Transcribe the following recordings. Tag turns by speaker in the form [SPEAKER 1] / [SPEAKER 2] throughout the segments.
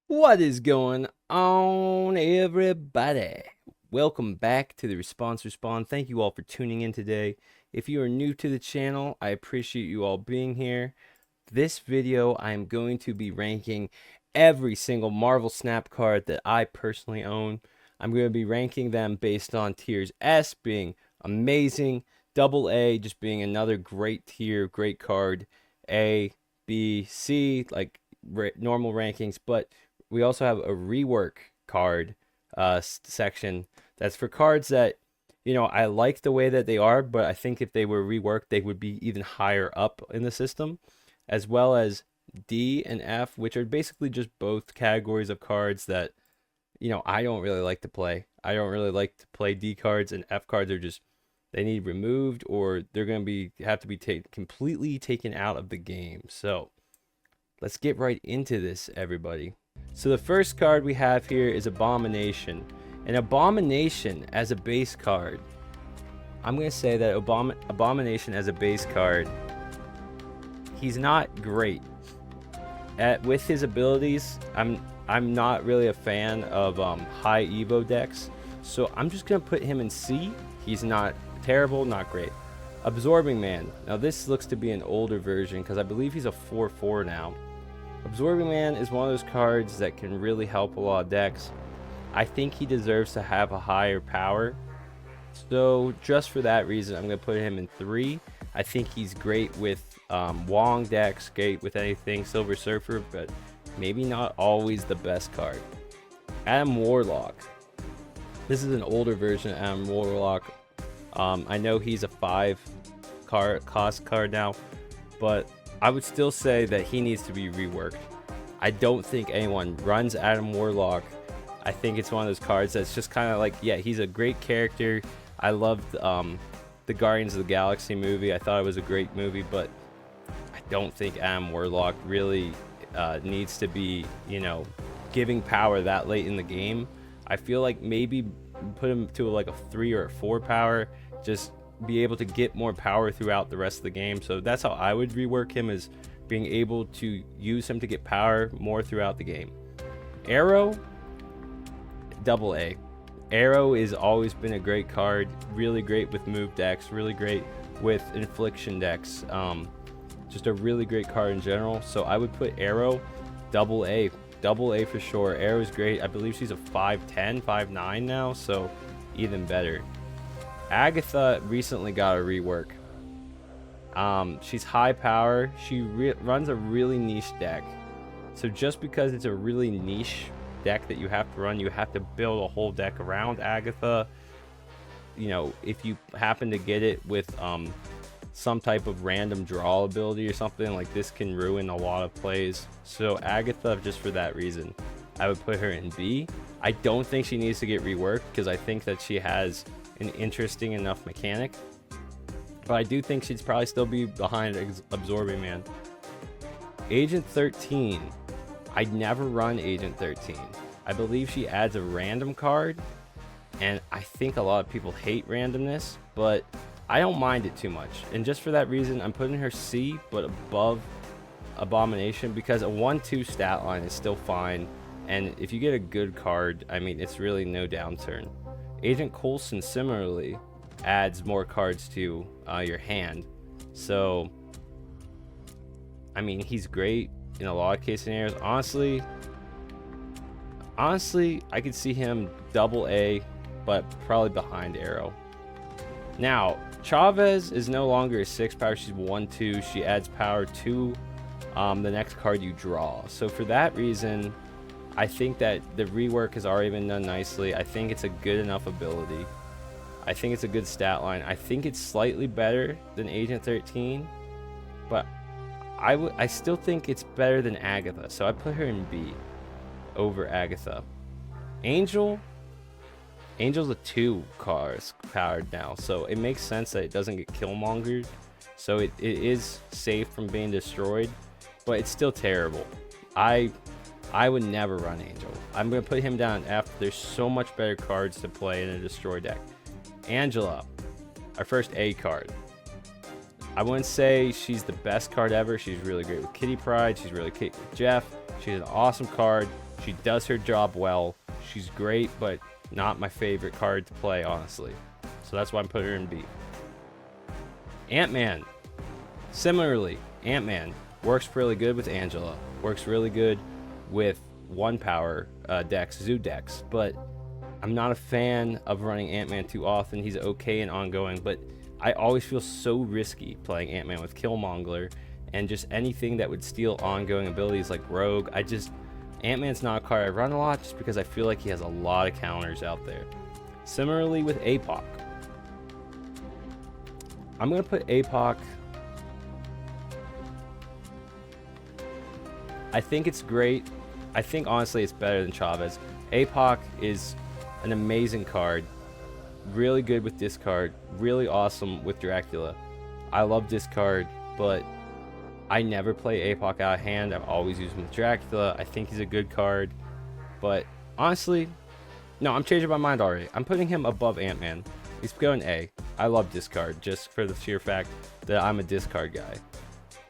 [SPEAKER 1] What is going on, everybody? Welcome back to the Response Respawn. Thank you all for tuning in today. If you are new to the channel, I appreciate you all being here. This video, I am going to be ranking every single Marvel Snap card that I personally own. I'm going to be ranking them based on tiers S being amazing, double A just being another great tier, great card, A, B, C, like normal rankings, but we also have a rework card section that's for cards that I like the way that they are, but I think if they were reworked they would be even higher up in the system, as well as D and F, which are basically just both categories of cards that I don't really like to play. I don't really like to play D cards, and F cards are just, they need removed, or they're going to be have to be completely taken out of the game. So let's get right into this, everybody. So the first card we have here is Abomination. An Abomination as a base card, I'm going to say that Abomination as a base card, he's not great. With his abilities, I'm not really a fan of high Evo decks, so I'm just going to put him in C. He's not terrible, not great. Absorbing Man. Now this looks to be an older version because I believe he's a 4/4 now. Absorbing Man is one of those cards that can really help a lot of decks. I think he deserves to have a higher power. So just for that reason, I'm going to put him in 3. I think he's great with Wong decks, great with anything Silver Surfer, but maybe not always the best card. Adam Warlock. This is an older version of Adam Warlock. I know he's a 5 cost card now, but I would still say that he needs to be reworked. I don't think anyone runs Adam Warlock. I think it's one of those cards that's just kind of like, yeah, he's a great character. I loved the Guardians of the Galaxy movie. I thought it was a great movie, but I don't think Adam Warlock really needs to be, giving power that late in the game. I feel like maybe put him to like a 3 or a 4 power, just be able to get more power throughout the rest of the game. So that's how I would rework him, is being able to use him to get power more throughout the game. Arrow, double A. Arrow has always been a great card, really great with move decks, really great with infliction decks. Just a really great card in general. So I would put Arrow double A for sure. Arrow's great. I believe she's a 5'10", 5'9" now, so even better. Agatha recently got a rework. She's high power. She runs a really niche deck. So just because it's a really niche deck that you have to run, you have to build a whole deck around Agatha. If you happen to get it with some type of random draw ability or something, like this can ruin a lot of plays. So Agatha, just for that reason, I would put her in B. I don't think she needs to get reworked because I think that she has an interesting enough mechanic, but I do think she'd probably still be behind Absorbing Man. Agent 13. I'd never run Agent 13. I believe she adds a random card, and I think a lot of people hate randomness, but I don't mind it too much. And just for that reason, I'm putting her C, but above Abomination, because a 1-2 stat line is still fine. And if you get a good card, I mean, it's really no downturn. Agent Coulson similarly adds more cards to your hand. So, I mean, he's great in a lot of case scenarios. Honestly, I could see him double A, but probably behind Arrow. Now, Chavez is no longer a 6 power. She's 1-2. She adds power to the next card you draw. So for that reason, I think that the rework has already been done nicely. I think it's a good enough ability. I think it's a good stat line. I think it's slightly better than Agent 13, but I still think it's better than Agatha. So I put her in B over Agatha. Angel's a 2 cars powered now, so it makes sense that it doesn't get killmongered. So it is safe from being destroyed, but it's still terrible. I would never run Angel. I'm going to put him down F. There's so much better cards to play in a destroy deck. Angela, our first A card. I wouldn't say she's the best card ever. She's really great with Kitty Pryde. She's really great with Jeff. She's an awesome card. She does her job well. She's great, but not my favorite card to play, honestly. So that's why I'm putting her in B. Ant-Man. Similarly, Ant-Man works really good with Angela. Works really good with 1-power decks, Zoo decks. But I'm not a fan of running Ant-Man too often. He's okay and ongoing, but I always feel so risky playing Ant-Man with Killmonger and just anything that would steal ongoing abilities like Rogue. Ant-Man's not a card I run a lot just because I feel like he has a lot of counters out there. Similarly with APOC. I'm going to put APOC... I think it's great. I think honestly it's better than Chavez. APOC is an amazing card. Really good with discard. Really awesome with Dracula. I love discard, but I never play APOC out of hand. I've always used him with Dracula. I think he's a good card. But honestly, no, I'm changing my mind already. I'm putting him above Ant-Man. He's going A. I love discard just for the sheer fact that I'm a discard guy.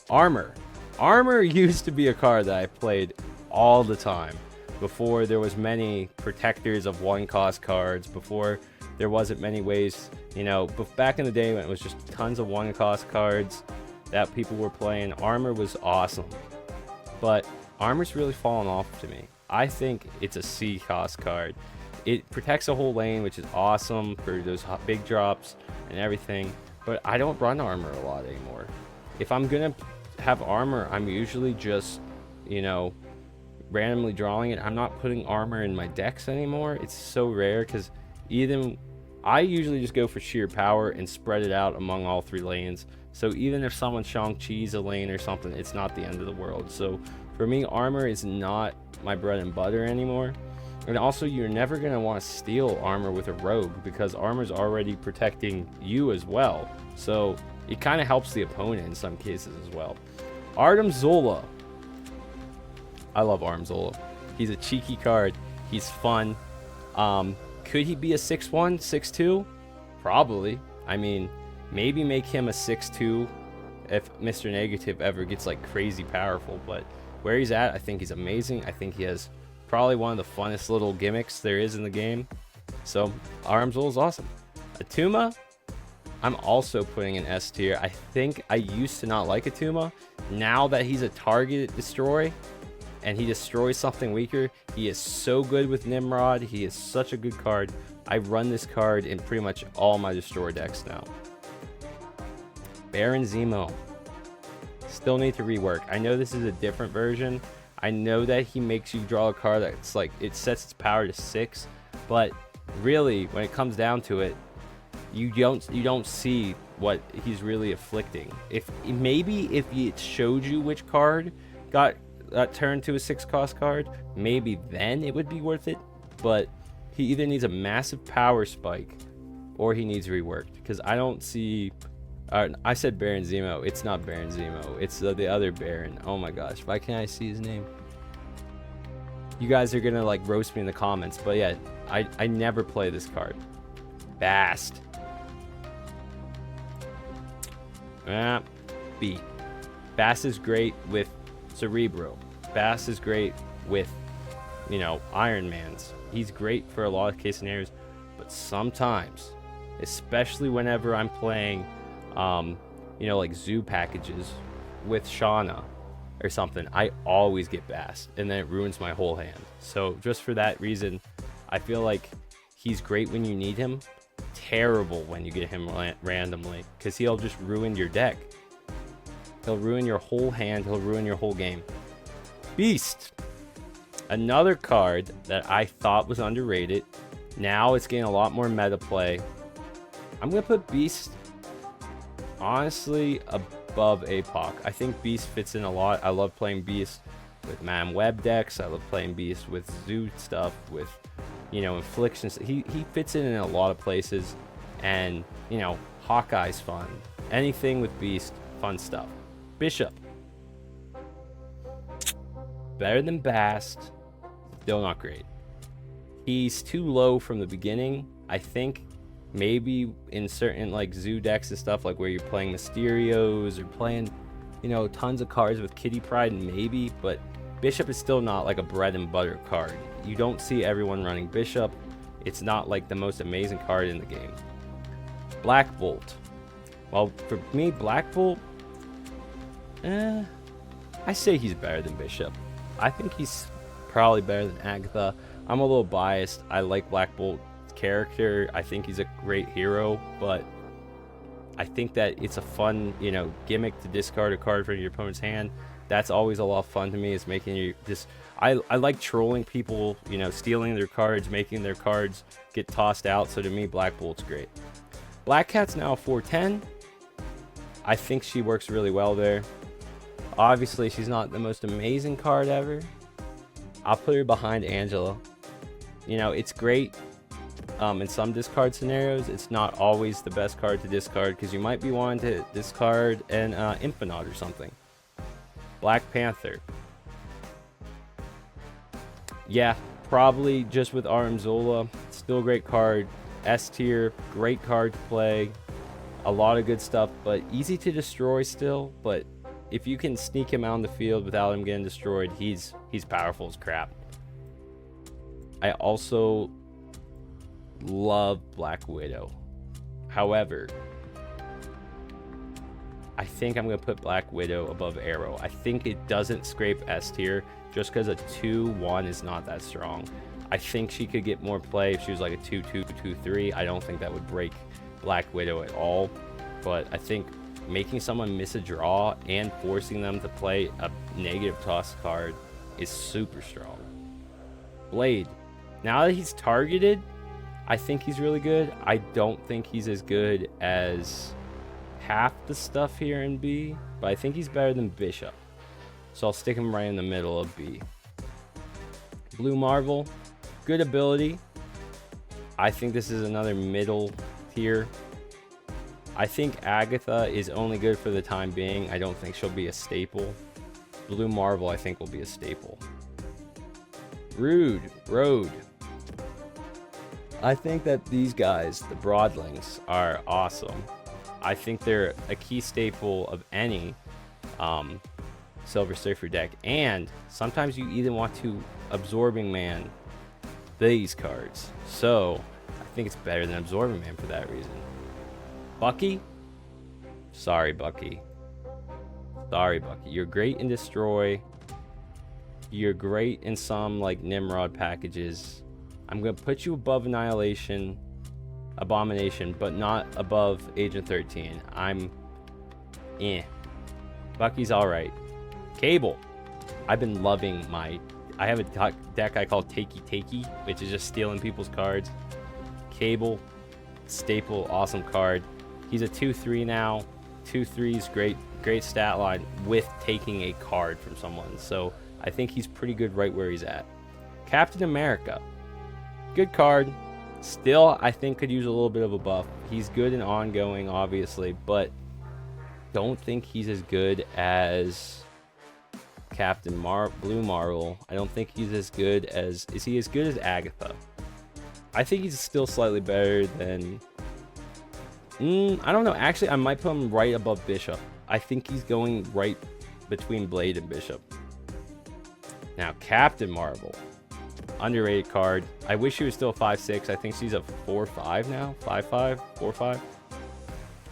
[SPEAKER 1] Armor. Armor used to be a card that I played all the time before there was many protectors of 1-cost cards, before there wasn't many ways, but back in the day when it was just tons of 1-cost cards that people were playing, Armor was awesome. But Armor's really fallen off to me. I think it's a C-cost card. It protects a whole lane, which is awesome for those big drops and everything, but I don't run Armor a lot anymore. If I'm gonna have Armor, I'm usually just, randomly drawing it. I'm not putting Armor in my decks anymore. It's so rare because I usually just go for sheer power and spread it out among all 3 lanes. So even if someone Shang-Chi's a lane or something, it's not the end of the world. So for me, Armor is not my bread and butter anymore. And also, you're never going to want to steal Armor with a Rogue because Armor's already protecting you as well. So it kind of helps the opponent in some cases as well. Artem Zola. I love Artem Zola. He's a cheeky card. He's fun. Could he be a 6-1, 6-2? Probably. I mean, maybe make him a 6-2 if Mr. Negative ever gets like crazy powerful. But where he's at, I think he's amazing. I think he has probably one of the funnest little gimmicks there is in the game. So Artem Zola is awesome. Atuma, I'm also putting in S tier. I think I used to not like Atuma. Now that he's a target destroy and he destroys something weaker, he is so good with Nimrod. He is such a good card. I run this card in pretty much all my destroy decks now. Baron Zemo. Still need to rework. I know this is a different version. I know that he makes you draw a card that's like, it sets its power to 6, but really when it comes down to it, you don't see what he's really afflicting. If it showed you which card got turned to a 6-cost card, maybe then it would be worth it. But he either needs a massive power spike or he needs reworked, because I don't see. I said Baron Zemo. It's not Baron Zemo. It's the other Baron. Oh my gosh, why can't I see his name? You guys are gonna like roast me in the comments, but yeah, I never play this card. Bast. B. Bast is great with Cerebro. Bast is great with, Iron Man's. He's great for a lot of case scenarios, but sometimes, especially whenever I'm playing, like zoo packages with Shauna or something, I always get Bast, and then it ruins my whole hand. So just for that reason, I feel like he's great when you need him, terrible when you get him randomly, because he'll just ruin your deck. He'll ruin your whole hand. He'll ruin your whole game. Beast. Another card that I thought was underrated. Now it's getting a lot more meta play. I'm going to put Beast, honestly, above APOC. I think Beast fits in a lot. I love playing Beast with Man Web decks. I love playing Beast with Zoo stuff, with, Inflictions. He fits in a lot of places. And, Hawkeye's fun. Anything with Beast, fun stuff. Bishop. Better than Bast. Still not great. He's too low from the beginning. I think maybe in certain like zoo decks and stuff, like where you're playing Mysterios or playing, tons of cards with Kitty Pryde, maybe. But Bishop is still not like a bread and butter card. You don't see everyone running Bishop. It's not like the most amazing card in the game. Black Bolt. Well, for me, Black Bolt, I say he's better than Bishop. I think he's probably better than Agatha. I'm a little biased. I like Black Bolt's character. I think he's a great hero, but I think that it's a fun, gimmick to discard a card from your opponent's hand. That's always a lot of fun to me, is making you just... I like trolling people, stealing their cards, making their cards get tossed out. So to me, Black Bolt's great. Black Cat's now 410. I think she works really well there. Obviously, she's not the most amazing card ever. I'll put her behind Angela. It's great in some discard scenarios. It's not always the best card to discard, because you might be wanting to discard an Infinite or something. Black Panther. Yeah, probably just with Armzola. Still a great card. S tier, great card to play. A lot of good stuff, but easy to destroy still. But if you can sneak him out on the field without him getting destroyed, he's powerful as crap. I also love Black Widow. However, I think I'm going to put Black Widow above Arrow. I think it doesn't scrape S tier just because a 2-1 is not that strong. I think she could get more play if she was like a 2-2, 2-3. I don't think that would break Black Widow at all. But I think making someone miss a draw and forcing them to play a negative toss card is super strong. Blade. Now that he's targeted, I think he's really good. I don't think he's as good as half the stuff here in B, but I think he's better than Bishop. So I'll stick him right in the middle of B. Blue Marvel, good ability. I think this is another middle tier. I think Agatha is only good for the time being. I don't think she'll be a staple. Blue Marvel, I think, will be a staple. Road. I think that these guys, the Broadlings, are awesome. I think they're a key staple of any Silver Surfer deck. And sometimes you even want to Absorbing Man these cards. So I think it's better than Absorbing Man for that reason. Bucky? Sorry, Bucky. You're great in Destroy. You're great in some like Nimrod packages. I'm going to put you above Annihilation, Abomination, but not above Agent 13. Bucky's alright. Cable. I've been loving I have a deck I call Takey, which is just stealing people's cards. Cable, staple, awesome card. He's a 2-3 now. 2-3's great stat line with taking a card from someone. So I think he's pretty good right where he's at. Captain America. Good card. Still, I think could use a little bit of a buff. He's good in ongoing, obviously, but don't think he's as good as Blue Marvel. I don't think he's as good as... Is he as good as Agatha? I think he's still slightly better than... I don't know. Actually, I might put him right above Bishop. I think he's going right between Blade and Bishop. Now, Captain Marvel. Underrated card. I wish she was still 5'6". I think she's a 4'5" now. 5'5", 4'5".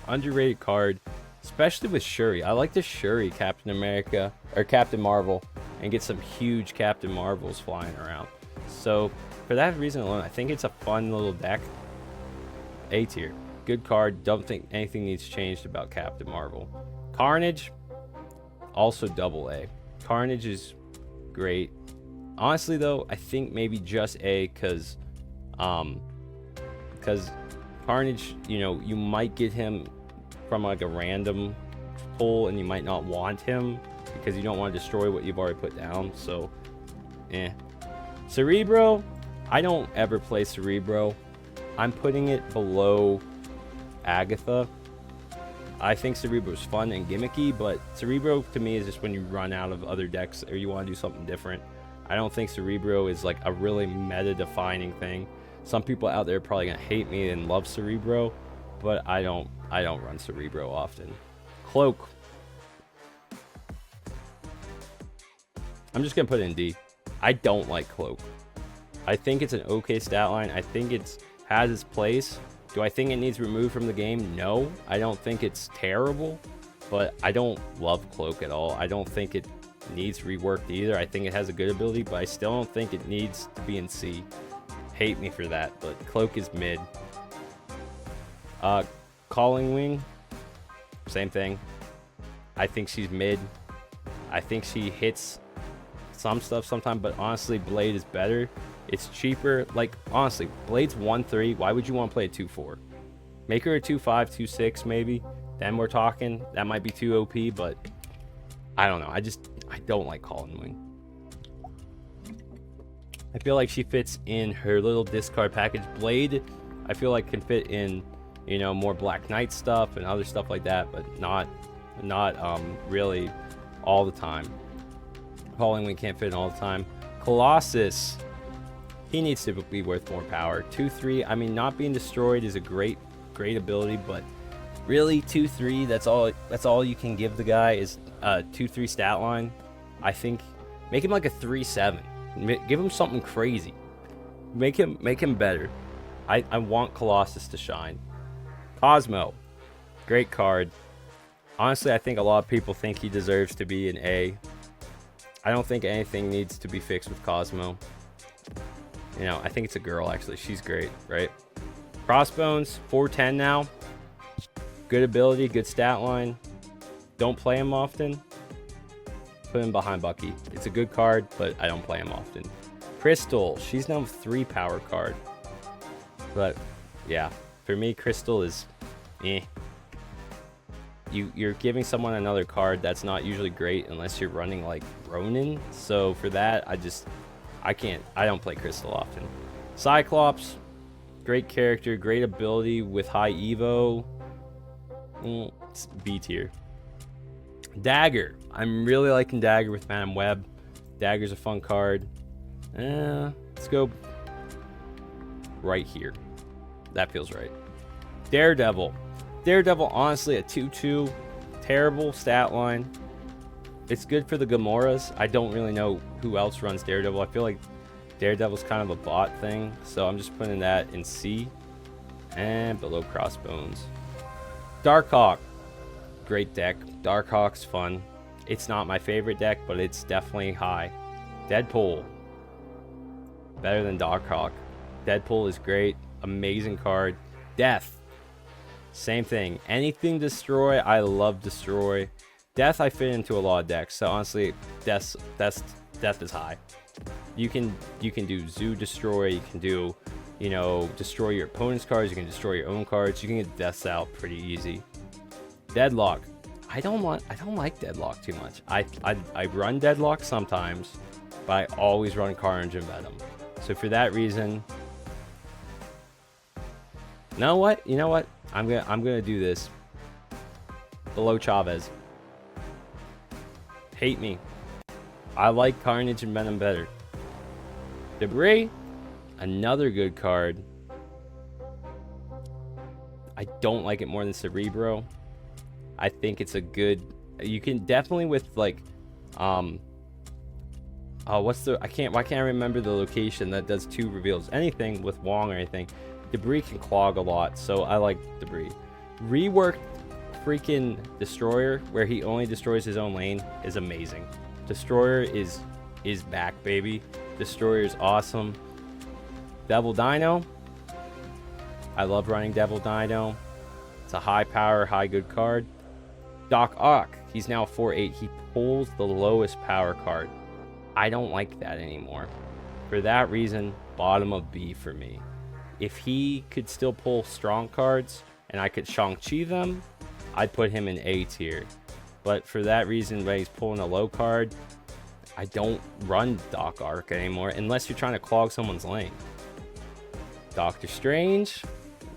[SPEAKER 1] Underrated card, especially with Shuri. I like the Shuri Captain America or Captain Marvel and get some huge Captain Marvels flying around. So for that reason alone, I think it's a fun little deck. A tier. Good card. Don't think anything needs changed about Captain Marvel. Carnage, also double A. Carnage is great. Honestly, though, I think maybe just A, because Carnage, you might get him from like a random pull, and you might not want him because you don't want to destroy what you've already put down. So, Cerebro, I don't ever play Cerebro. I'm putting it below Agatha. I think Cerebro is fun and gimmicky, but Cerebro to me is just when you run out of other decks or you want to do something different. I don't think Cerebro is like a really meta-defining thing. Some people out there are probably gonna hate me and love Cerebro, but I don't run Cerebro often. Cloak. I'm just gonna put it in D. I don't like Cloak. I think it's an okay stat line. I think it's has its place. Do I think it needs removed from the game? No. I don't think it's terrible, but I don't love Cloak at all. I don't think it needs reworked either. I think it has a good ability, but I still don't think it needs to be in C. Hate me for that, but Cloak is mid. Calling Wing, same thing. I think she's mid. I think she hits some stuff sometimes, but honestly, Blade is better. It's cheaper. Like, honestly, Blade's 1-3. Why would you want to play a 2-4? Make her a 2-5, 2-6 maybe. Then we're talking. That might be too OP, but I don't know. I don't like Calling Wing. I feel like she fits in her little discard package. Blade, I feel like can fit in, you know, more Black Knight stuff and other stuff like that, but not really all the time. Calling Wing can't fit in all the time. Colossus, he needs to be worth more power. 2-3, I mean, not being destroyed is a great ability, but really 2-3, that's all you can give the guy is a 2-3 stat line. I think make him like a 3-7. Give him something crazy. Make him better. I want Colossus to shine. Cosmo, great card. Honestly, I think a lot of people think he deserves to be an A. I don't think anything needs to be fixed with Cosmo. You know, I think it's a girl, actually. She's great, right? Crossbones, 410 now. Good ability, good stat line. Don't play him often. Put him behind Bucky. It's a good card, but I don't play him often. Crystal, she's now a 3 power card. But, yeah, for me, Crystal is eh. You're giving someone another card that's not usually great unless you're running like Ronin. So for that, I don't play Crystal often. Cyclops, great character, great ability with high Evo. It's B tier. Dagger, I'm really liking Dagger with Madam Web. Dagger's a fun card. Let's go right here. That feels right. Daredevil, honestly, a 2-2, terrible stat line. It's good for the Gamoras. I don't really know who else runs Daredevil. I feel like Daredevil's kind of a bot thing, so I'm just putting that in C and below Crossbones. Darkhawk, great deck. Darkhawk's fun. It's not my favorite deck, but it's definitely high. Deadpool, better than Darkhawk. Deadpool is great, amazing card. Death, same thing. Anything destroy, I love destroy. Death I fit into a lot of decks, so honestly, death is high. You can do Zoo destroy. You can do, you know, destroy your opponent's cards. You can destroy your own cards. You can get deaths out pretty easy. Deadlock, I don't like Deadlock too much. I run Deadlock sometimes, but I always run Carnage and Venom. So for that reason, you know what? I'm gonna do this. Below Chavez. Hate me. I like Carnage and Venom better. Debris, another good card. I don't like it more than Cerebro. I think it's a good. You can definitely with like, why can't I remember the location that does 2 reveals? Anything with Wong or anything. Debris can clog a lot, so I like Debris. Reworked freaking Destroyer, where he only destroys his own lane, is amazing. Destroyer is back, baby. Destroyer is awesome. Devil Dino, I love running Devil Dino. It's a high power, high good card. Doc Ock, he's now 4-8. He pulls the lowest power card. I don't like that anymore. For that reason, bottom of B for me. If he could still pull strong cards and I could Shang-Chi them, I'd put him in A tier. But for that reason, when he's pulling a low card, I don't run Doc Ock anymore unless you're trying to clog someone's lane. Doctor Strange,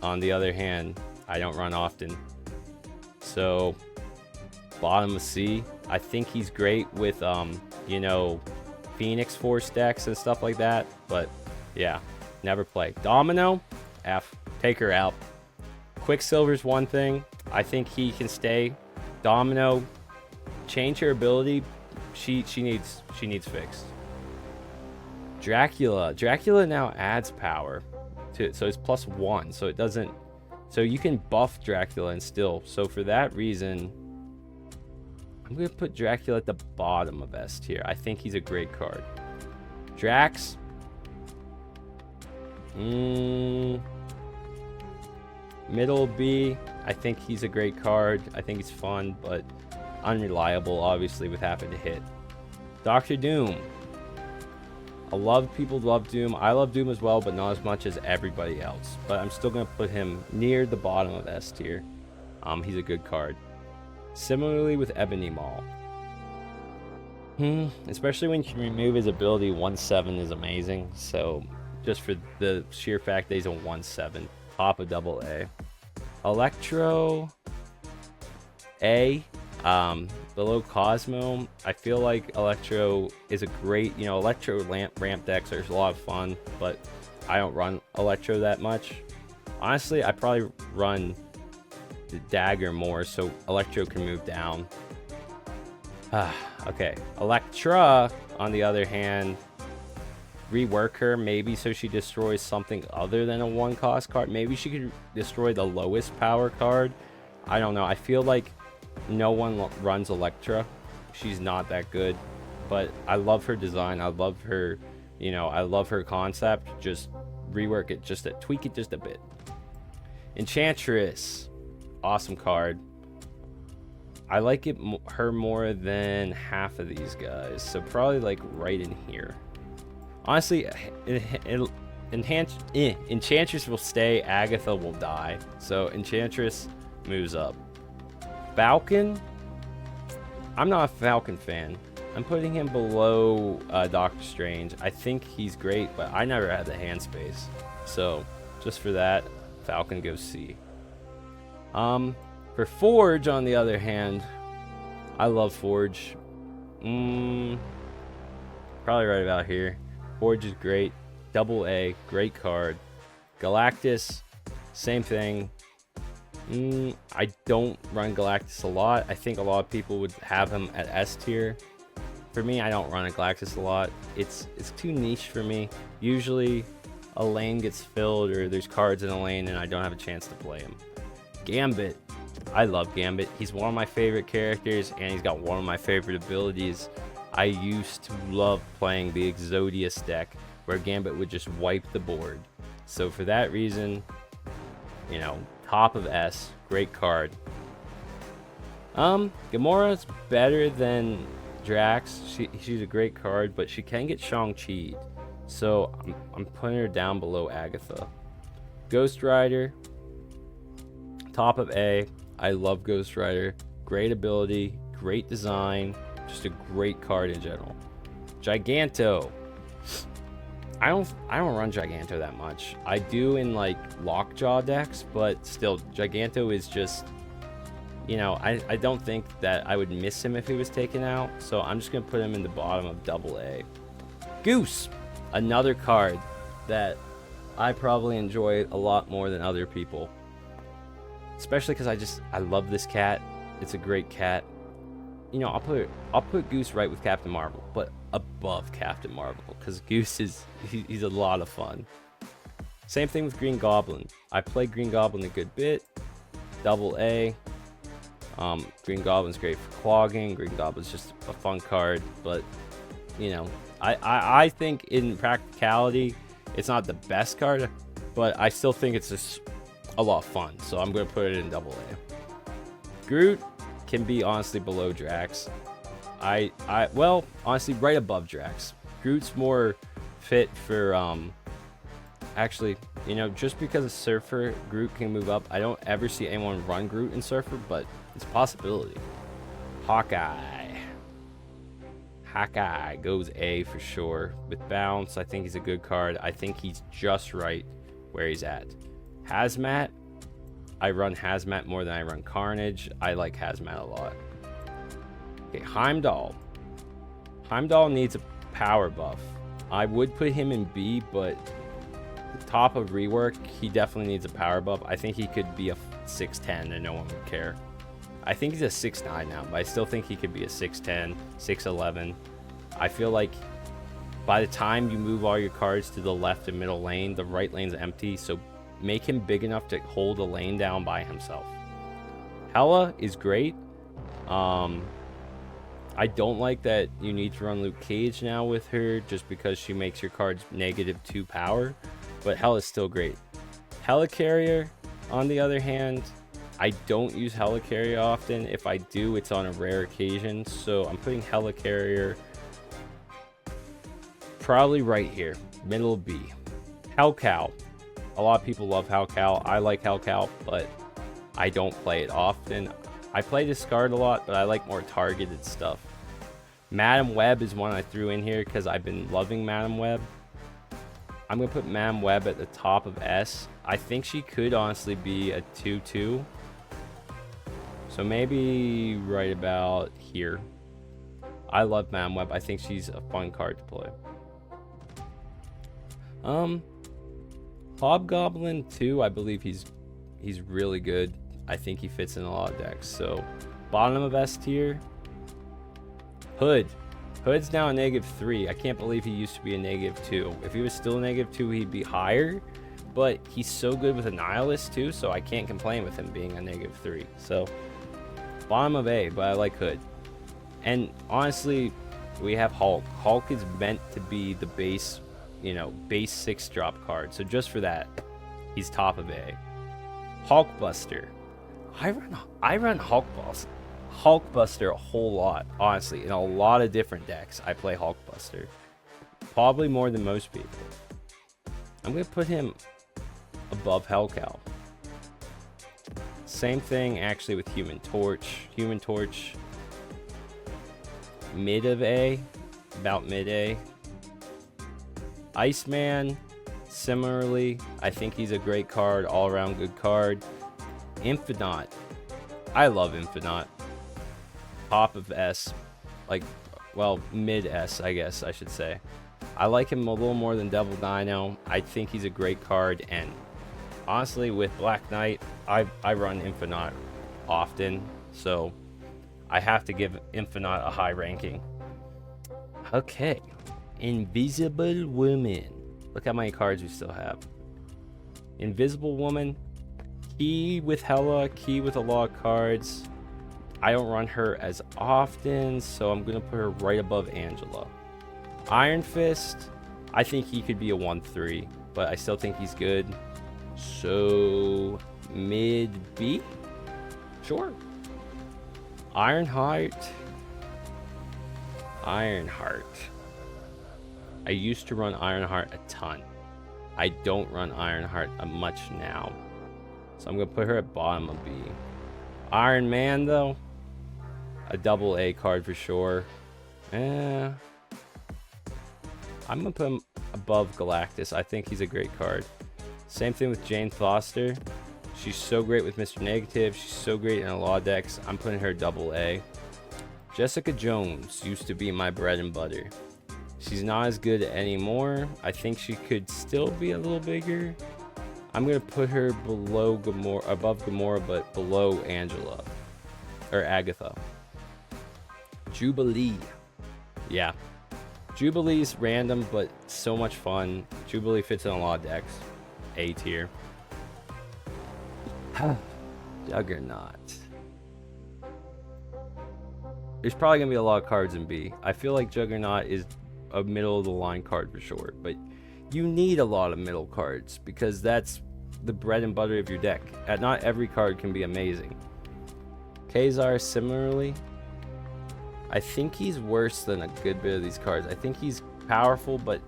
[SPEAKER 1] on the other hand, I don't run often. So, bottom of C. I think he's great with, you know, Phoenix Force decks and stuff like that. But, yeah, never play. Domino, F. Take her out. Quicksilver's one thing. I think he can stay. Domino, change her ability, she needs fixed. Dracula now adds power to it, so it's +1, so it doesn't, so you can buff Dracula and still, so for that reason I'm gonna put Dracula at the bottom of S tier. I think he's a great card. Drax, middle B. I think he's a great card. I think he's fun, but unreliable, obviously, with having to hit. Doctor Doom. People love Doom. I love Doom as well, but not as much as everybody else. But I'm still going to put him near the bottom of S tier. He's a good card. Similarly with Ebony Maw. Especially when you can remove his ability, 1/7 is amazing. So just for the sheer fact that he's a 1/7, top of AA. Electro A. Below Cosmo, I feel like Electro is a great, Electro ramp decks are a lot of fun, but I don't run Electro that much. Honestly, I probably run the Dagger more, so Electro can move down. Okay, Electra, on the other hand, rework her maybe so she destroys something other than a 1-cost card. Maybe she could destroy the lowest power card. I don't know. I feel like no one runs Electra. She's not that good, but I love her design. I love her, I love her concept. Just rework it, tweak it just a bit. Enchantress, awesome card. I like her more than half of these guys, so probably like right in here. Honestly, Enchantress will stay, Agatha will die, so Enchantress moves up. Falcon, I'm not a Falcon fan. I'm putting him below Doctor Strange. I think he's great, but I never had the hand space, so just for that, Falcon goes C. For Forge, on the other hand, I love Forge. Probably right about here. Forge is great. AA, great card. Galactus, same thing. I don't run Galactus a lot. I think a lot of people would have him at S tier. For me, I don't run a Galactus a lot. It's too niche for me. Usually a lane gets filled or there's cards in a lane and I don't have a chance to play him. Gambit. I love Gambit. He's one of my favorite characters and he's got one of my favorite abilities. I used to love playing the Exodius deck where Gambit would just wipe the board. So for that reason, top of S, great card. Gamora's better than Drax. She's a great card, but she can get Shang-Chi'd. So I'm putting her down below Agatha. Ghost Rider, top of A. I love Ghost Rider. Great ability, great design, just a great card in general. Giganto. I don't run Giganto that much. I do in like Lockjaw decks, but still, Giganto is just, I don't think that I would miss him if he was taken out. So I'm just gonna put him in the bottom of AA. Goose, another card that I probably enjoy a lot more than other people. Especially because I love this cat. It's a great cat. I'll put Goose right with Captain Marvel, but above Captain Marvel, because Goose he's a lot of fun. Same thing with Green Goblin. I play Green Goblin a good bit. AA. Green Goblin's great for clogging. Green Goblin's just a fun card, but I think in practicality, it's not the best card, but I still think it's just a lot of fun. So I'm gonna put it in AA. Groot can be honestly below Drax. Well, honestly, right above Drax. Groot's more fit for actually, just because of Surfer, Groot can move up. I don't ever see anyone run Groot in Surfer, but it's a possibility. Hawkeye goes A for sure. With Bounce, I think he's a good card. I think he's just right where he's at. Hazmat, I run Hazmat more than I run Carnage. I like Hazmat a lot. Okay, Heimdall. Heimdall needs a power buff. I would put him in B, but top of rework, he definitely needs a power buff. I think he could be a 6'10 and no one would care. I think he's a 6'9 now, but I still think he could be a 6'10, 6'11. I feel like by the time you move all your cards to the left and middle lane, the right lane's empty, so make him big enough to hold a lane down by himself. Hella is great. I don't like that you need to run Luke Cage now with her just because she makes your cards -2 power, but Hella's still great. Helicarrier, on the other hand, I don't use Helicarrier often. If I do, it's on a rare occasion, so I'm putting Helicarrier probably right here, middle B. Hellcow. A lot of people love Hellcow. I like Hellcow, but I don't play it often. I play Discard a lot, but I like more targeted stuff. Madam Web is one I threw in here because I've been loving Madam Web. I'm going to put Madam Web at the top of S. I think she could honestly be a 2-2. So maybe right about here. I love Madam Web. I think she's a fun card to play. Hobgoblin 2, I believe he's really good. I think he fits in a lot of decks. So bottom of S tier. Hood. Hood's now a -3. I can't believe he used to be a -2. If he was still a -2, he'd be higher. But he's so good with a Nihilist too, so I can't complain with him being a -3. So bottom of A, but I like Hood. And honestly, we have Hulk. Hulk is meant to be the base, base 6-drop card. So just for that, he's top of A. Hulkbuster. I run Hulkbuster a whole lot, honestly. In a lot of different decks, I play Hulkbuster. Probably more than most people. I'm going to put him above Hellcow. Same thing, actually, with Human Torch. Human Torch, mid of A, about mid A. Iceman, similarly, I think he's a great card, all-around good card. Infinite. I love Infinite. Top of S, mid S, I guess I should say. I like him a little more than Devil Dino. I think he's a great card, and honestly, with Black Knight, I run Infinite often, so I have to give Infinite a high ranking. Okay, Invisible Woman. Look how many cards we still have. Invisible Woman, key with Hella, key with a lot of cards. I don't run her as often, so I'm gonna put her right above Angela. Iron Fist, I think he could be a 1-3, but I still think he's good. So mid B? Sure. Ironheart. I used to run Ironheart a ton. I don't run Ironheart much now. So I'm going to put her at bottom of B. Iron Man, though, a double A card for sure. I'm going to put him above Galactus. I think he's a great card. Same thing with Jane Foster. She's so great with Mr. Negative. She's so great in a lot of decks. I'm putting her double A. Jessica Jones used to be my bread and butter. She's not as good anymore. I think she could still be a little bigger. I'm going to put her below Gamora, above Gamora, but below Angela. Or Agatha. Jubilee. Yeah. Jubilee's random, but so much fun. Jubilee fits in a lot of decks. A tier. Juggernaut. There's probably going to be a lot of cards in B. I feel like Juggernaut is a middle-of-the-line card for sure, but you need a lot of middle cards because that's the bread and butter of your deck. Not every card can be amazing. Kazar, similarly, I think he's worse than a good bit of these cards. I think he's powerful, but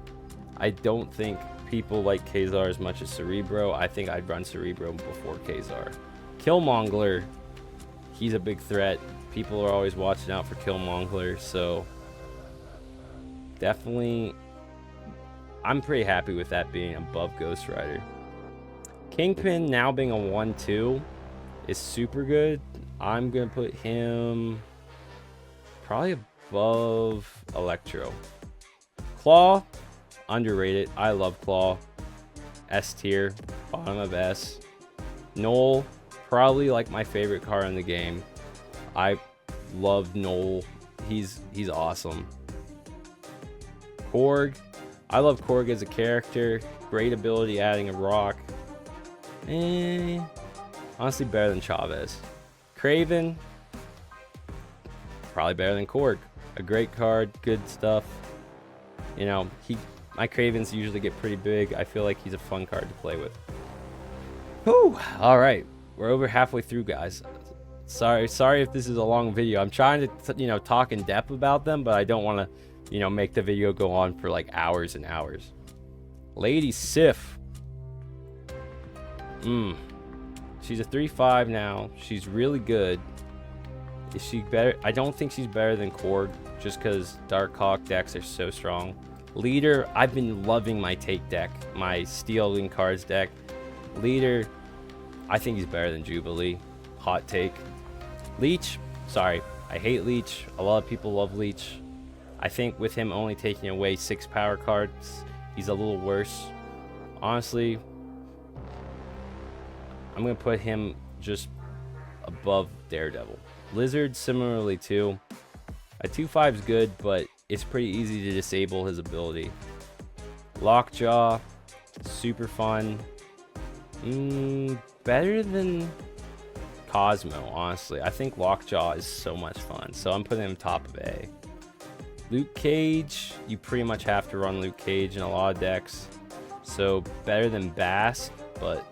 [SPEAKER 1] I don't think people like Kazar as much as Cerebro. I think I'd run Cerebro before Kazar. Killmonger, he's a big threat. People are always watching out for Killmonger, so definitely I'm pretty happy with that being above Ghost Rider. Kingpin now being a 1-2 is super good. I'm gonna put him probably above Electro. Claw, underrated. I love Claw. S tier, bottom of S. Null, probably like my favorite card in the game. I love Noel. He's awesome. Korg. I love Korg as a character. Great ability adding a rock. Honestly, better than Chavez. Craven. Probably better than Korg. A great card. Good stuff. You know, my Cravens usually get pretty big. I feel like he's a fun card to play with. Whew. All right. We're over halfway through, guys. Sorry if this is a long video. I'm trying to, you know, talk in depth about them, but I don't want to, you know, make the video go on for like hours and hours. Lady Sif. She's a 3/5 now. She's really good. Is she better? I don't think she's better than Korg, just because Dark Hawk decks are so strong. Leader, I've been loving my take deck, my stealing cards deck. Leader, I think he's better than Jubilee. Hot take. Leech, sorry, I hate Leech. A lot of people love Leech. I think with him only taking away 6 power cards, he's a little worse. Honestly, I'm going to put him just above Daredevil. Lizard, similarly too. A 2/5 is good, but it's pretty easy to disable his ability. Lockjaw, super fun. Better than Cosmo, honestly. I think Lockjaw is so much fun, so I'm putting him top of A. Luke Cage, you pretty much have to run Luke Cage in a lot of decks. So better than Bass, but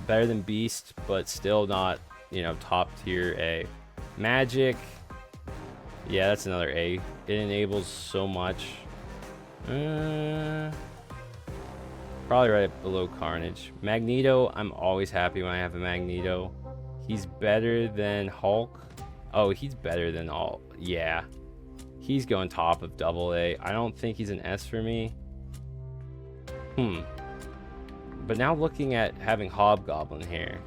[SPEAKER 1] better than Beast, but still not, you know, top tier A. Magic, yeah, that's another A. It enables so much. Probably right below Carnage. Magneto, I'm always happy when I have a Magneto. He's better than Hulk. Oh, he's better than all. Yeah, he's going top of double A. I don't think he's an S for me. But now looking at having Hobgoblin here,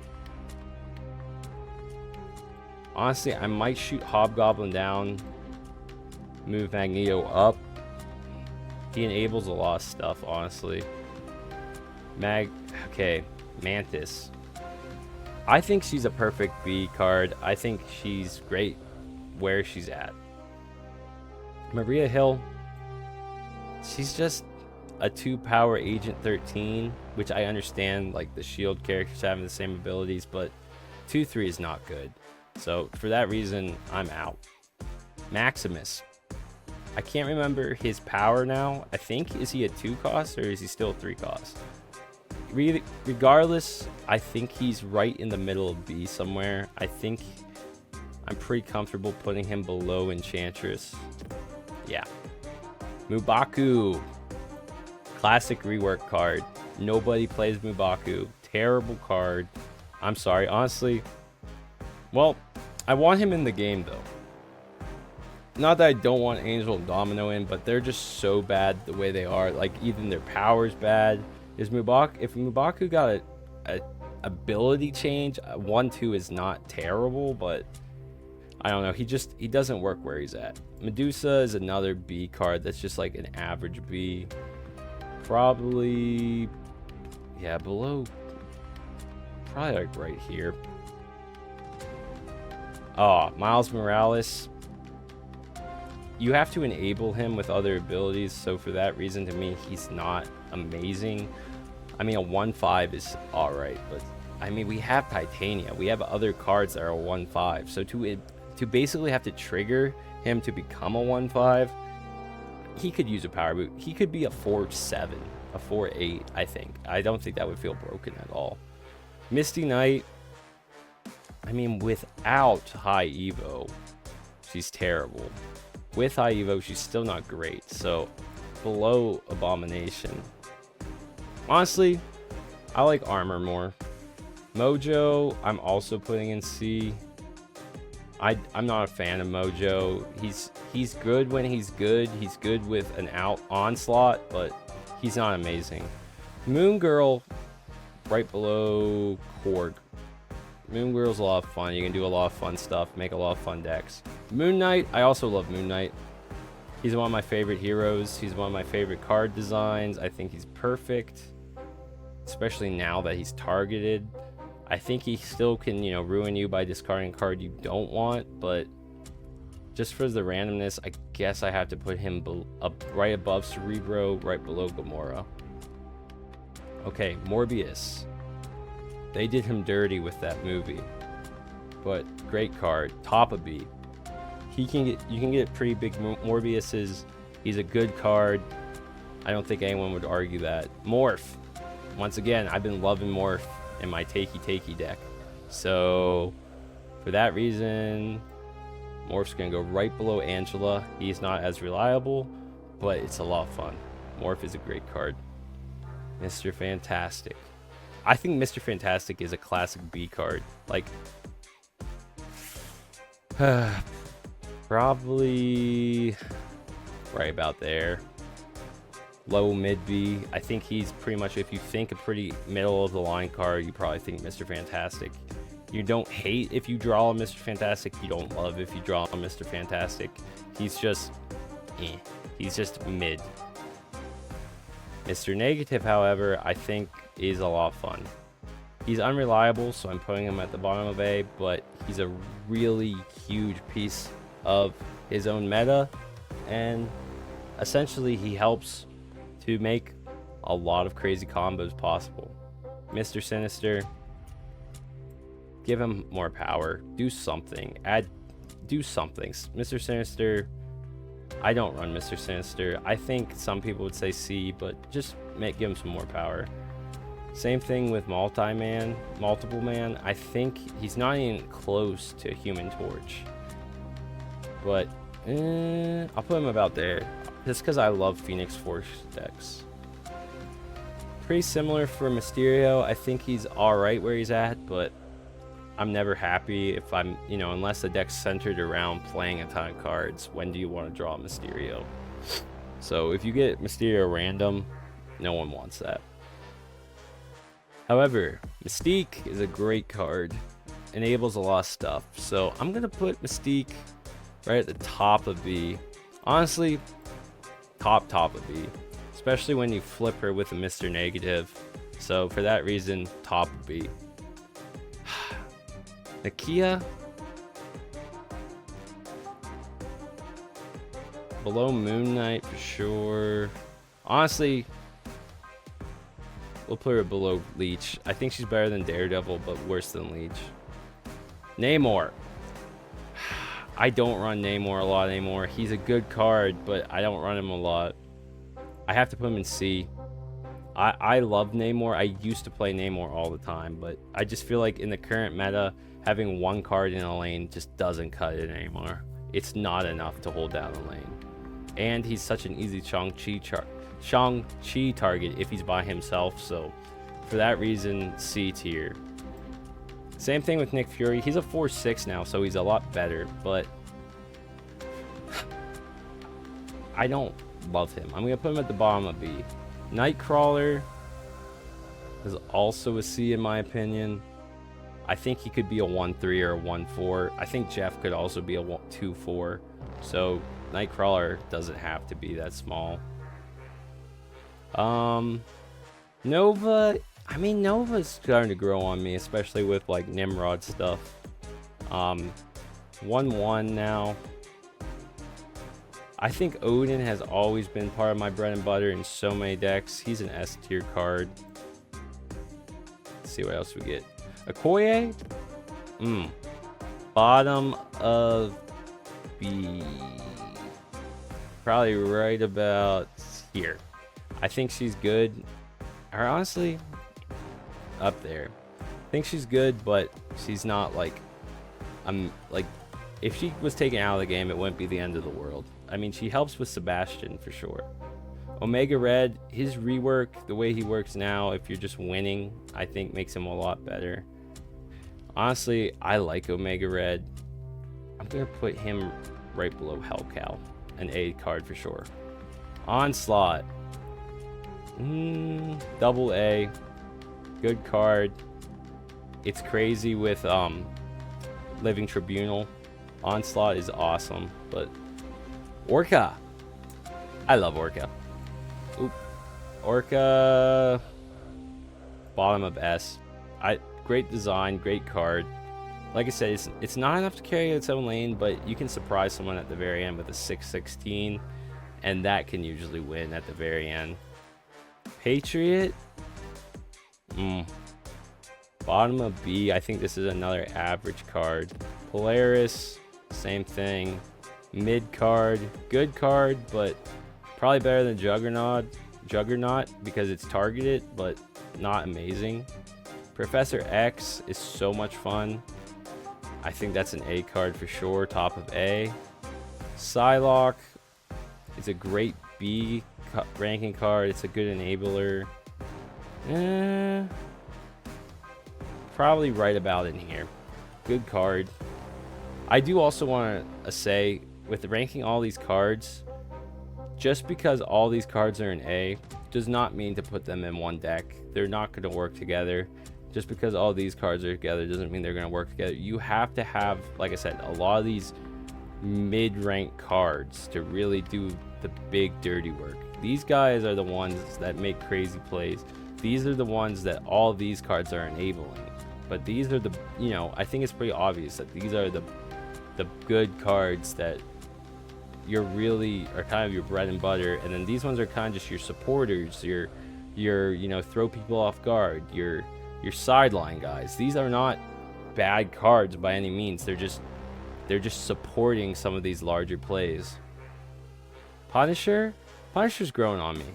[SPEAKER 1] honestly, I might shoot Hobgoblin down, move Magneto up. He enables a lot of stuff, honestly. Okay, Mantis. I think she's a perfect B card. I think she's great where she's at. Maria Hill, she's just a 2-power Agent 13, which I understand, like the shield characters having the same abilities, but 2/3 is not good. So for that reason, I'm out. Maximus. I can't remember his power now. I think, is he a 2 cost or is he still a 3 cost? Regardless, I think he's right in the middle of B somewhere. I think I'm pretty comfortable putting him below Enchantress. Yeah. Mubaku. Classic rework card. Nobody plays Mubaku. Terrible card. I'm sorry, honestly. Well, I want him in the game though. Not that I don't want Angel and Domino in, but they're just so bad the way they are. Like, even their power's bad. If Mubaku got a ability change, 1/2 is not terrible, but I don't know. He doesn't work where he's at. Medusa is another B card that's just like an average B. Probably, yeah, below, probably like right here. Oh, Miles Morales. You have to enable him with other abilities, so for that reason, to me, he's not amazing. I mean, a 1/5 is alright, but I mean, we have Titania. We have other cards that are a 1/5, so to basically have to trigger him to become a 1/5, he could use a power boot. He could be a 4/7, a 4/8, I think. I don't think that would feel broken at all. Misty Knight, I mean, without high Evo, she's terrible. With high Evo, she's still not great. So, below Abomination. Honestly, I like Armor more. Mojo, I'm also putting in C. I'm not a fan of Mojo. He's good when he's good. He's good with an onslaught, but he's not amazing. Moon Girl, right below Korg. Moon Girl's a lot of fun. You can do a lot of fun stuff, make a lot of fun decks. Moon Knight, I also love Moon Knight. He's one of my favorite heroes. He's one of my favorite card designs. I think he's perfect, especially now that he's targeted. I think he still can, you know, ruin you by discarding a card you don't want, but just for the randomness, I guess I have to put him up right above Cerebro, right below Gamora. Okay, Morbius. They did him dirty with that movie, but great card. Top of B. You can get pretty big Morbiuses. He's a good card. I don't think anyone would argue that. Morph. Once again, I've been loving Morph in my Takey deck. So for that reason, Morph's gonna go right below Angela. He's not as reliable, but it's a lot of fun. Morph is a great card. Mr. Fantastic. I think Mr. Fantastic is a classic B card. Like, probably right about there. Low mid B. I think he's pretty much, if you think a pretty middle of the line card, you probably think Mr. Fantastic. You don't hate if you draw a Mr. Fantastic. You don't love if you draw a Mr. Fantastic. He's just, he's just mid. Mr. Negative, however, I think is a lot of fun. He's unreliable, so I'm putting him at the bottom of A, but he's a really huge piece of his own meta, and essentially he helps to make a lot of crazy combos possible. Mr. Sinister, give him more power. Do something. Do something. Mr. Sinister, I don't run Mr. Sinister. I think some people would say C, but just give him some more power. Same thing with Multiple Man. I think he's not even close to Human Torch. But I'll put him about there. Just because I love Phoenix Force decks. Pretty similar for Mysterio. I think he's alright where he's at, but I'm never happy if I'm, you know, unless the deck's centered around playing a ton of cards. When do you want to draw Mysterio? So if you get Mysterio random, no one wants that. However, Mystique is a great card. Enables a lot of stuff. So I'm going to put Mystique right at the top of B. Honestly, top of B. Especially when you flip her with a Mr. Negative. So for that reason, top of B. Nakia, below Moon Knight for sure. Honestly, we'll put her below Leech. I think she's better than Daredevil, but worse than Leech. Namor. I don't run Namor a lot anymore. He's a good card, but I don't run him a lot. I have to put him in C. I love Namor. I used to play Namor all the time, but I just feel like in the current meta, having one card in a lane just doesn't cut it anymore. It's not enough to hold down a lane. And he's such an easy Shang-Chi target if he's by himself, so for that reason, C tier. Same thing with Nick Fury. He's a 4/6 now, so he's a lot better, but I don't love him. I'm going to put him at the bottom of B. Nightcrawler is also a C in my opinion. I think he could be a 1/3 or a 1/4. I think Jeff could also be a 2/4. So Nightcrawler doesn't have to be that small. Nova. I mean, Nova's starting to grow on me, especially with like Nimrod stuff. 1/1 now. I think Odin has always been part of my bread and butter in so many decks. He's an S tier card. Let's see what else we get. Okoye? Bottom of B. Probably right about here. I think she's good. Or honestly, up there. I think she's good, but she's not like, if she was taken out of the game, it wouldn't be the end of the world. I mean, she helps with Sebastian for sure. Omega Red, his rework, the way he works now, if you're just winning, I think makes him a lot better. Honestly, I like Omega Red. I'm going to put him right below Hellcow, an A card for sure. Onslaught. Double A. Good card. It's crazy with Living Tribunal. Onslaught is awesome, but Orca. I love Orca. Orca. Bottom of S. great design, great card. Like I said, it's not enough to carry its own lane, but you can surprise someone at the very end with a 616, and that can usually win at the very end. Patriot, bottom of B. I think this is another average card. Polaris, same thing. Mid card, good card, but probably better than Juggernaut because it's targeted, but not amazing. Professor X is so much fun. I think that's an A card for sure, top of A. Psylocke is a great B ranking card. It's a good enabler. Probably right about in here. Good card. I do also want to say, with ranking all these cards, just because all these cards are in A does not mean to put them in one deck. They're not going to work together. Just because all these cards are together doesn't mean they're going to work together. You have to have, like I said, a lot of these mid-rank cards to really do the big dirty work. These guys are the ones that make crazy plays. These are the ones that all these cards are enabling. But these are the, you know, I think it's pretty obvious that these are the good cards that you're really are kind of your bread and butter, and then these ones are kind of just your supporters, your you know, throw people off guard, your sideline guys. These are not bad cards by any means. They're just supporting some of these larger plays. Punisher's growing on me.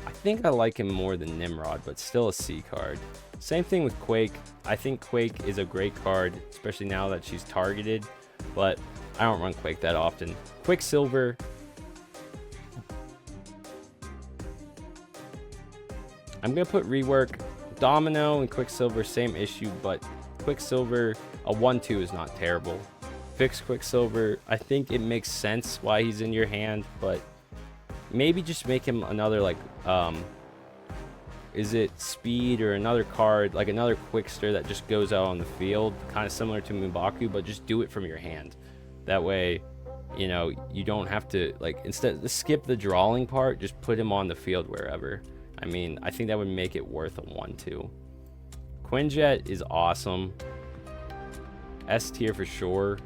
[SPEAKER 1] I think I like him more than Nimrod, but still a C card. Same thing with Quake. I think Quake is a great card, especially now that she's targeted, but I don't run Quake that often. Quicksilver. I'm going to put Rework. Domino and Quicksilver, same issue, but Quicksilver, a 1-2 is not terrible. Fix Quicksilver, I think it makes sense why he's in your hand, but maybe just make him another, like, is it Speed or another card, like another Quickster that just goes out on the field, kind of similar to Mumbaku, but just do it from your hand. That way, you know, you don't have to, like, instead of skip the drawing part, just put him on the field wherever. I mean, I think that would make it worth a 1-2. Quinjet is awesome. S tier for sure.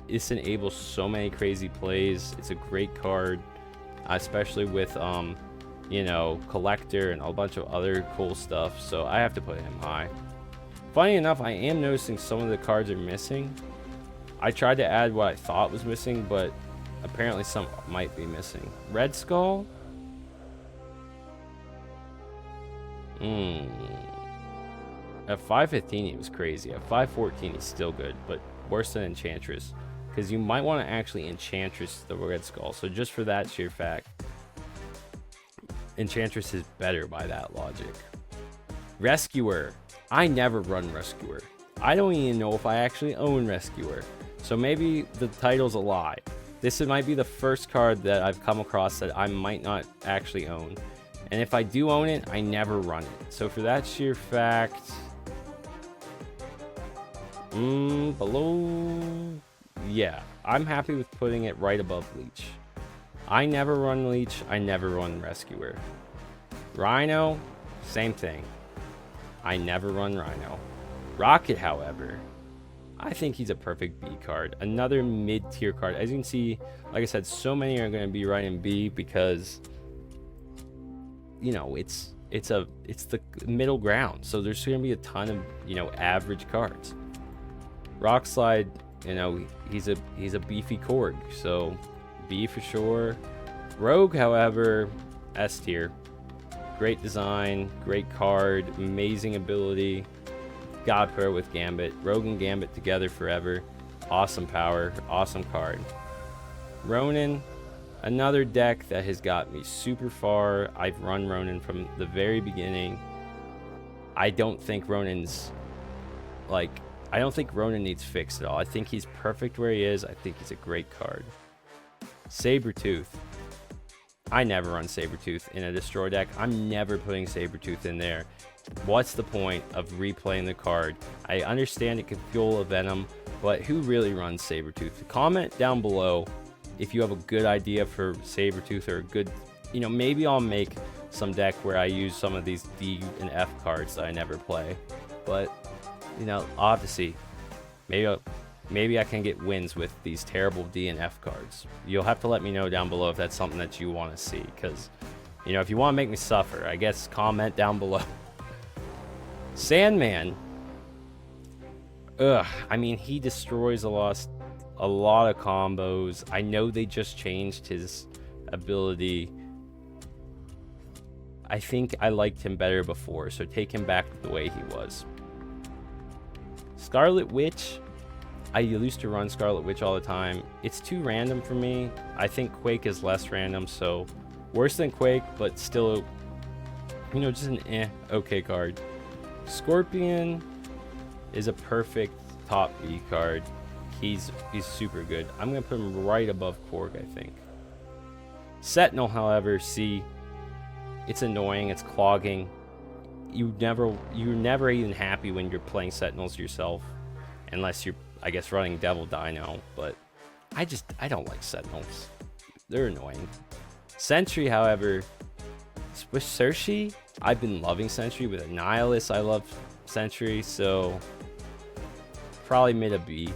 [SPEAKER 1] This enables so many crazy plays. It's a great card, especially with, you know, Collector and a bunch of other cool stuff. So I have to put him high. Funny enough, I am noticing some of the cards are missing. I tried to add what I thought was missing, but apparently some might be missing. Red Skull. At 515 he was crazy. At 514 he's still good, but worse than Enchantress, because you might want to actually Enchantress the Red Skull. So just for that sheer fact, Enchantress is better by that logic. Rescuer. I never run Rescuer. I don't even know if I actually own Rescuer, so maybe the title's a lie. This might be the first card that I've come across that I might not actually own. And if I do own it, I never run it. So for that sheer fact, below, yeah, I'm happy with putting it right above Leech. I never run Leech, I never run Rescuer. Rhino, same thing. I never run Rhino. Rocket, however, I think he's a perfect B card. Another mid-tier card. As you can see, like I said, so many are going to be right in B because, you know, it's the middle ground. So there's going to be a ton of, you know, average cards. Rock Slide, you know, he's a beefy Korg, so B for sure. Rogue, however, S tier. Great design, great card, amazing ability. God pair with Gambit. Rogue and Gambit together forever. Awesome power, awesome card. Ronin, another deck that has got me super far. I've run Ronin from the very beginning. I don't think Ronin's, like, I don't think Ronin needs fixed at all. I think he's perfect where he is. I think he's a great card. Sabretooth. I never run Sabretooth in a destroy deck. I'm never putting Sabretooth in there. What's the point of replaying the card? I understand it can fuel a Venom, but who really runs Sabretooth? Comment down below if you have a good idea for Sabretooth, or a good, you know, maybe I'll make some deck where I use some of these D and F cards that I never play. but you know, I'll have to see. Maybe I can get wins with these terrible D and F cards. You'll have to let me know down below if that's something that you want to see, because you know, if you want to make me suffer, I guess comment down below. Sandman. Ugh, I mean, he destroys a lot of combos. I know they just changed his ability. I think I liked him better before, so take him back to the way he was. Scarlet Witch. I used to run Scarlet Witch all the time. It's too random for me. I think Quake is less random, so worse than Quake, but still, you know, just an okay card. Scorpion is a perfect top B card. He's super good. I'm gonna put him right above Korg, I think. Sentinel, however, see, it's annoying. It's clogging. You're never even happy when you're playing Sentinels yourself, unless you're, I guess, running Devil Dino. But I don't like Sentinels. They're annoying. Sentry, however, with Cersei, I've been loving Sentry. With Annihilus, I love Sentry, so probably mid a B.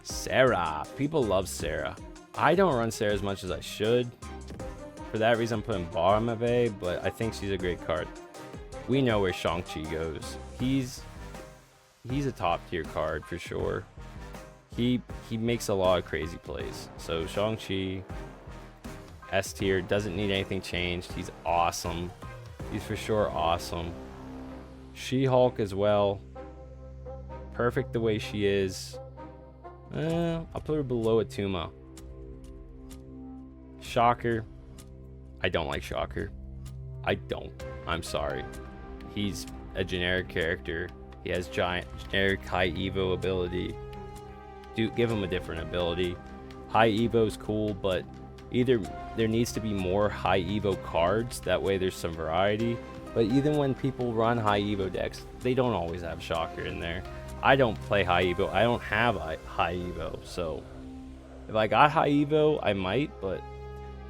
[SPEAKER 1] Sarah. People love Sarah. I don't run Sarah as much as I should. For that reason, I'm putting bottom of A, but I think she's a great card. We know where Shang-Chi goes. He's a top tier card for sure. He makes a lot of crazy plays. So Shang-Chi, S tier, doesn't need anything changed. He's awesome. He's for sure awesome. She-Hulk as well. Perfect the way she is. I'll put her below Atuma. Shocker. I don't like Shocker. I don't. I'm sorry. He's a generic character. He has generic high Evo ability. Give him a different ability. High Evo is cool, but either there needs to be more high Evo cards. That way there's some variety. But even when people run high Evo decks, they don't always have Shocker in there. I don't play high Evo. I don't have high Evo. So if I got high Evo, I might, but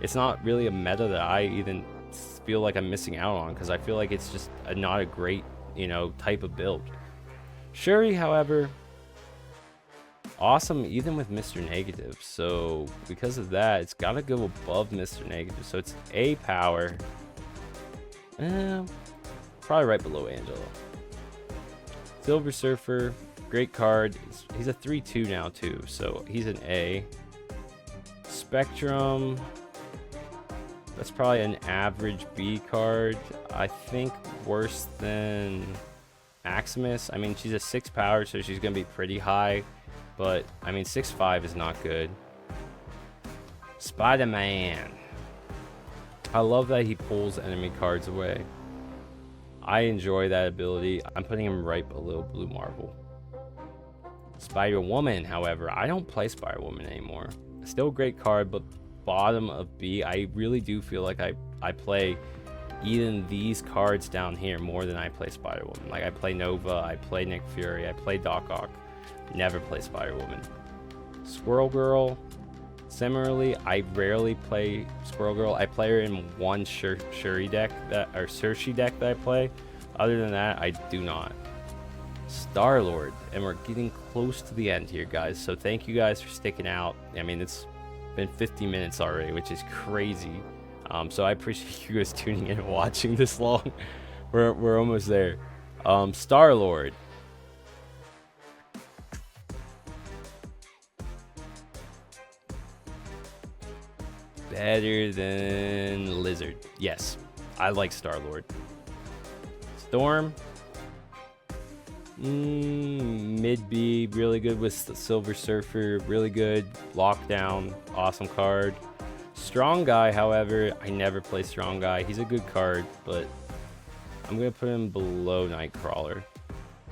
[SPEAKER 1] it's not really a meta that I even feel like I'm missing out on, because I feel like it's just not a great, you know, type of build. Shuri, however, awesome even with Mr. Negative. So because of that, it's got to go above Mr. Negative. So it's A power. Probably right below Angela. Silver Surfer, great card. He's a 3/2 now too, so he's an A. Spectrum, that's probably an average B card. I think worse than Maximus. I mean, she's a 6 power, so she's gonna be pretty high, but I mean 6/5 is not good. Spider-Man, I love that he pulls enemy cards away. I enjoy that ability. I'm putting him right below Blue Marvel. Spider-Woman, however, I don't play Spider-Woman anymore. Still a great card, but bottom of B. I really do feel like I play even these cards down here more than I play Spider-Woman. Like, I play Nova, I play Nick Fury, I play Doc Ock. Never play Spider-Woman. Squirrel Girl, similarly, I rarely play Squirrel Girl. I play her in one Cersei deck that I play. Other than that, I do not. Star-Lord, and we're getting close to the end here, guys. So thank you guys for sticking out. I mean, it's been 50 minutes already, which is crazy. So I appreciate you guys tuning in and watching this long. We're almost there. Star-Lord. Better than Lizard. Yes, I like Star-Lord. Storm. Mid B, really good with Silver Surfer, really good. Lockdown, awesome card. Strong Guy, however, I never play Strong Guy. He's a good card, but I'm going to put him below Nightcrawler.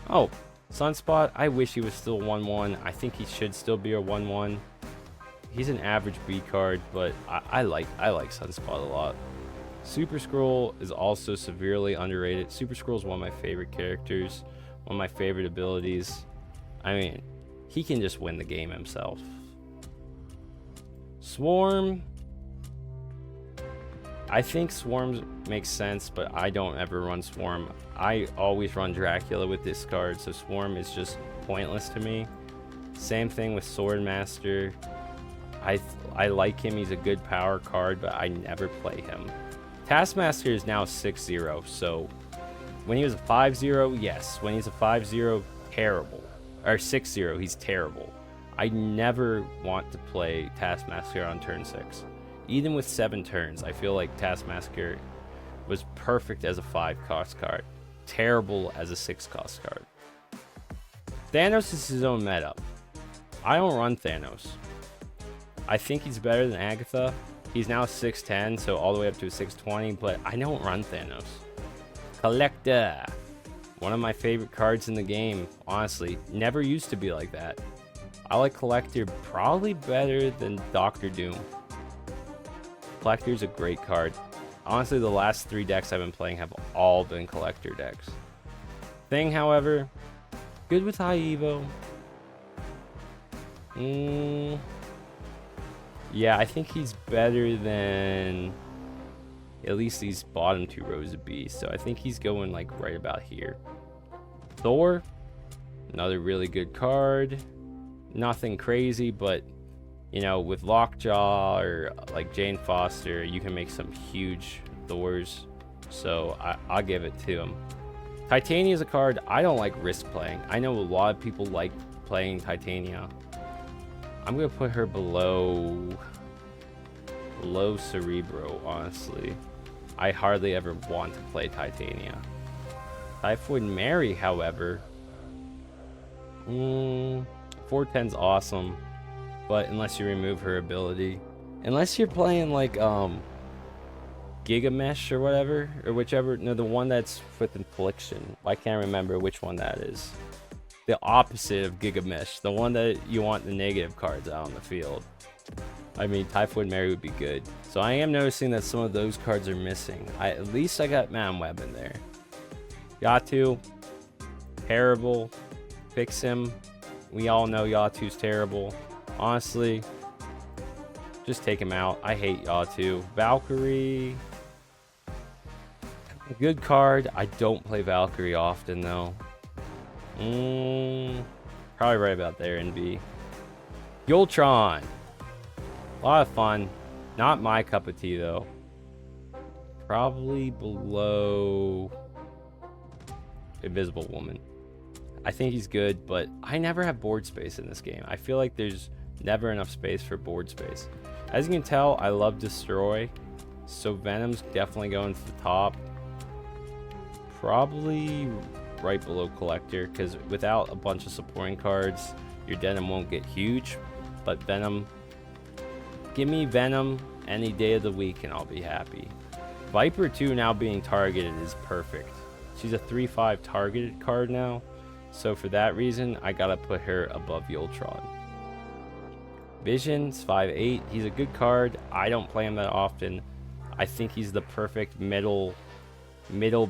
[SPEAKER 1] Oh, Sunspot, I wish he was still 1/1. I think he should still be a 1/1. He's an average B card, but I like Sunspot a lot. Super Skrull is also severely underrated. Super Skrull is one of my favorite characters, one of my favorite abilities. I mean, he can just win the game himself. Swarm. I think Swarm makes sense, but I don't ever run Swarm. I always run Dracula with this card, so Swarm is just pointless to me. Same thing with Swordmaster. I like him, he's a good power card, but I never play him. Taskmaster is now 6-0, so when he was a 5-0, yes. When he's a 5-0, terrible. Or 6-0, he's terrible. I never want to play Taskmaster on turn 6. Even with 7 turns, I feel like Taskmaster was perfect as a 5-cost card. Terrible as a 6-cost card. Thanos is his own meta. I don't run Thanos. I think he's better than Agatha. He's now 6'10", so all the way up to 620, but I don't run Thanos. Collector. One of my favorite cards in the game, honestly. Never used to be like that. I like Collector probably better than Doctor Doom. Collector's a great card. Honestly, the last 3 decks I've been playing have all been Collector decks. Thing, however, good with high evo. Yeah, I think he's better than at least these bottom 2 rows of Beasts. So I think he's going like right about here. Thor, another really good card. Nothing crazy, but you know, with Lockjaw or like Jane Foster, you can make some huge Thors. So I'll give it to him. Titania is a card I don't like risk playing. I know a lot of people like playing Titania. I'm going to put her below Cerebro, honestly. I hardly ever want to play Titania. Typhoid Mary, however, 410's awesome, but unless you remove her ability. Unless you're playing like Gigamesh or whatever, or whichever, no, the one that's with Infliction. I can't remember which one that is. The opposite of Gigamesh, the one that you want the negative cards out on the field. I mean, Typhoid Mary would be good. So I am noticing that some of those cards are missing. At least I got Man Web in there. Yatu, terrible. Fix him. We all know Yatu's terrible. Honestly, just take him out. I hate Yatu. Valkyrie, good card. I don't play Valkyrie often though. Probably right about there in B. Yultron, a lot of fun. Not my cup of tea though. Probably below Invisible Woman. I think he's good, but I never have board space in this game. I feel like there's never enough space for board space. As you can tell, I love Destroy, so Venom's definitely going to the top. Probably right below Collector, because without a bunch of supporting cards, your denim won't get huge. But Venom, give me Venom any day of the week and I'll be happy. Viper 2 now being targeted is perfect. She's a 3/5 targeted card now, so for that reason, I gotta put her above Yultron. Vision's 5/8. He's a good card. I don't play him that often. I think he's the perfect middle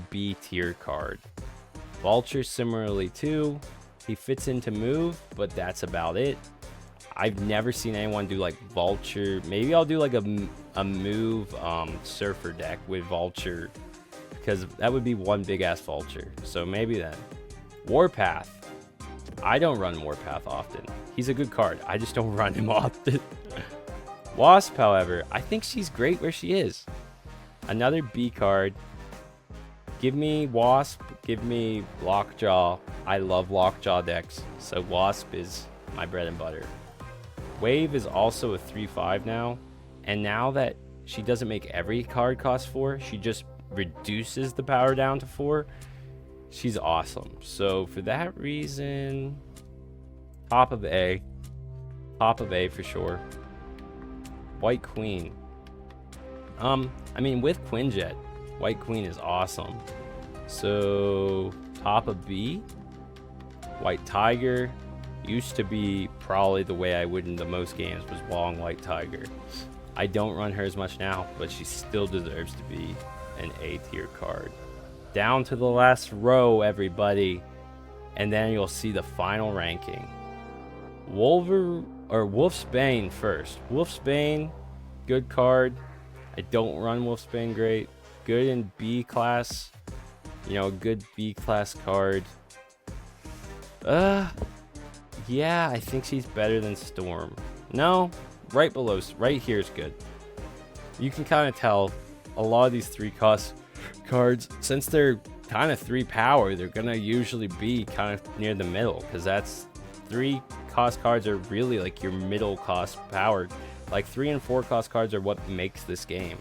[SPEAKER 1] B tier card. Vulture similarly too. He fits into move, but that's about it. I've never seen anyone do like Vulture. Maybe I'll do like a move Surfer deck with Vulture, because that would be one big ass Vulture. So maybe then. Warpath. I don't run Warpath often. He's a good card. I just don't run him often. Wasp, however, I think she's great where she is. Another B card. Give me Wasp. Give me Lockjaw. I love Lockjaw decks, so Wasp is my bread and butter. Wave is also a 3/5 now, and now that she doesn't make every card cost 4, she just reduces the power down to 4. She's awesome. So for that reason, top of A for sure. White Queen. I mean, with Quinjet, White Queen is awesome. So top of B. White Tiger used to be probably the way I would in the most games, was Long White Tiger. I don't run her as much now, but she still deserves to be an A tier card. Down to the last row, everybody, and then you'll see the final ranking. Wolfsbane first. Wolfsbane, good card. I don't run Wolfsbane great. Good in B class. You know, a good B class card. Yeah, I think she's better than Storm. No, right below, right here is good. You can kind of tell a lot of these 3-cost cards, since they're kind of 3 power, they're gonna usually be kind of near the middle, because that's 3-cost cards are really like your middle cost power. Like 3 and 4-cost cards are what makes this game.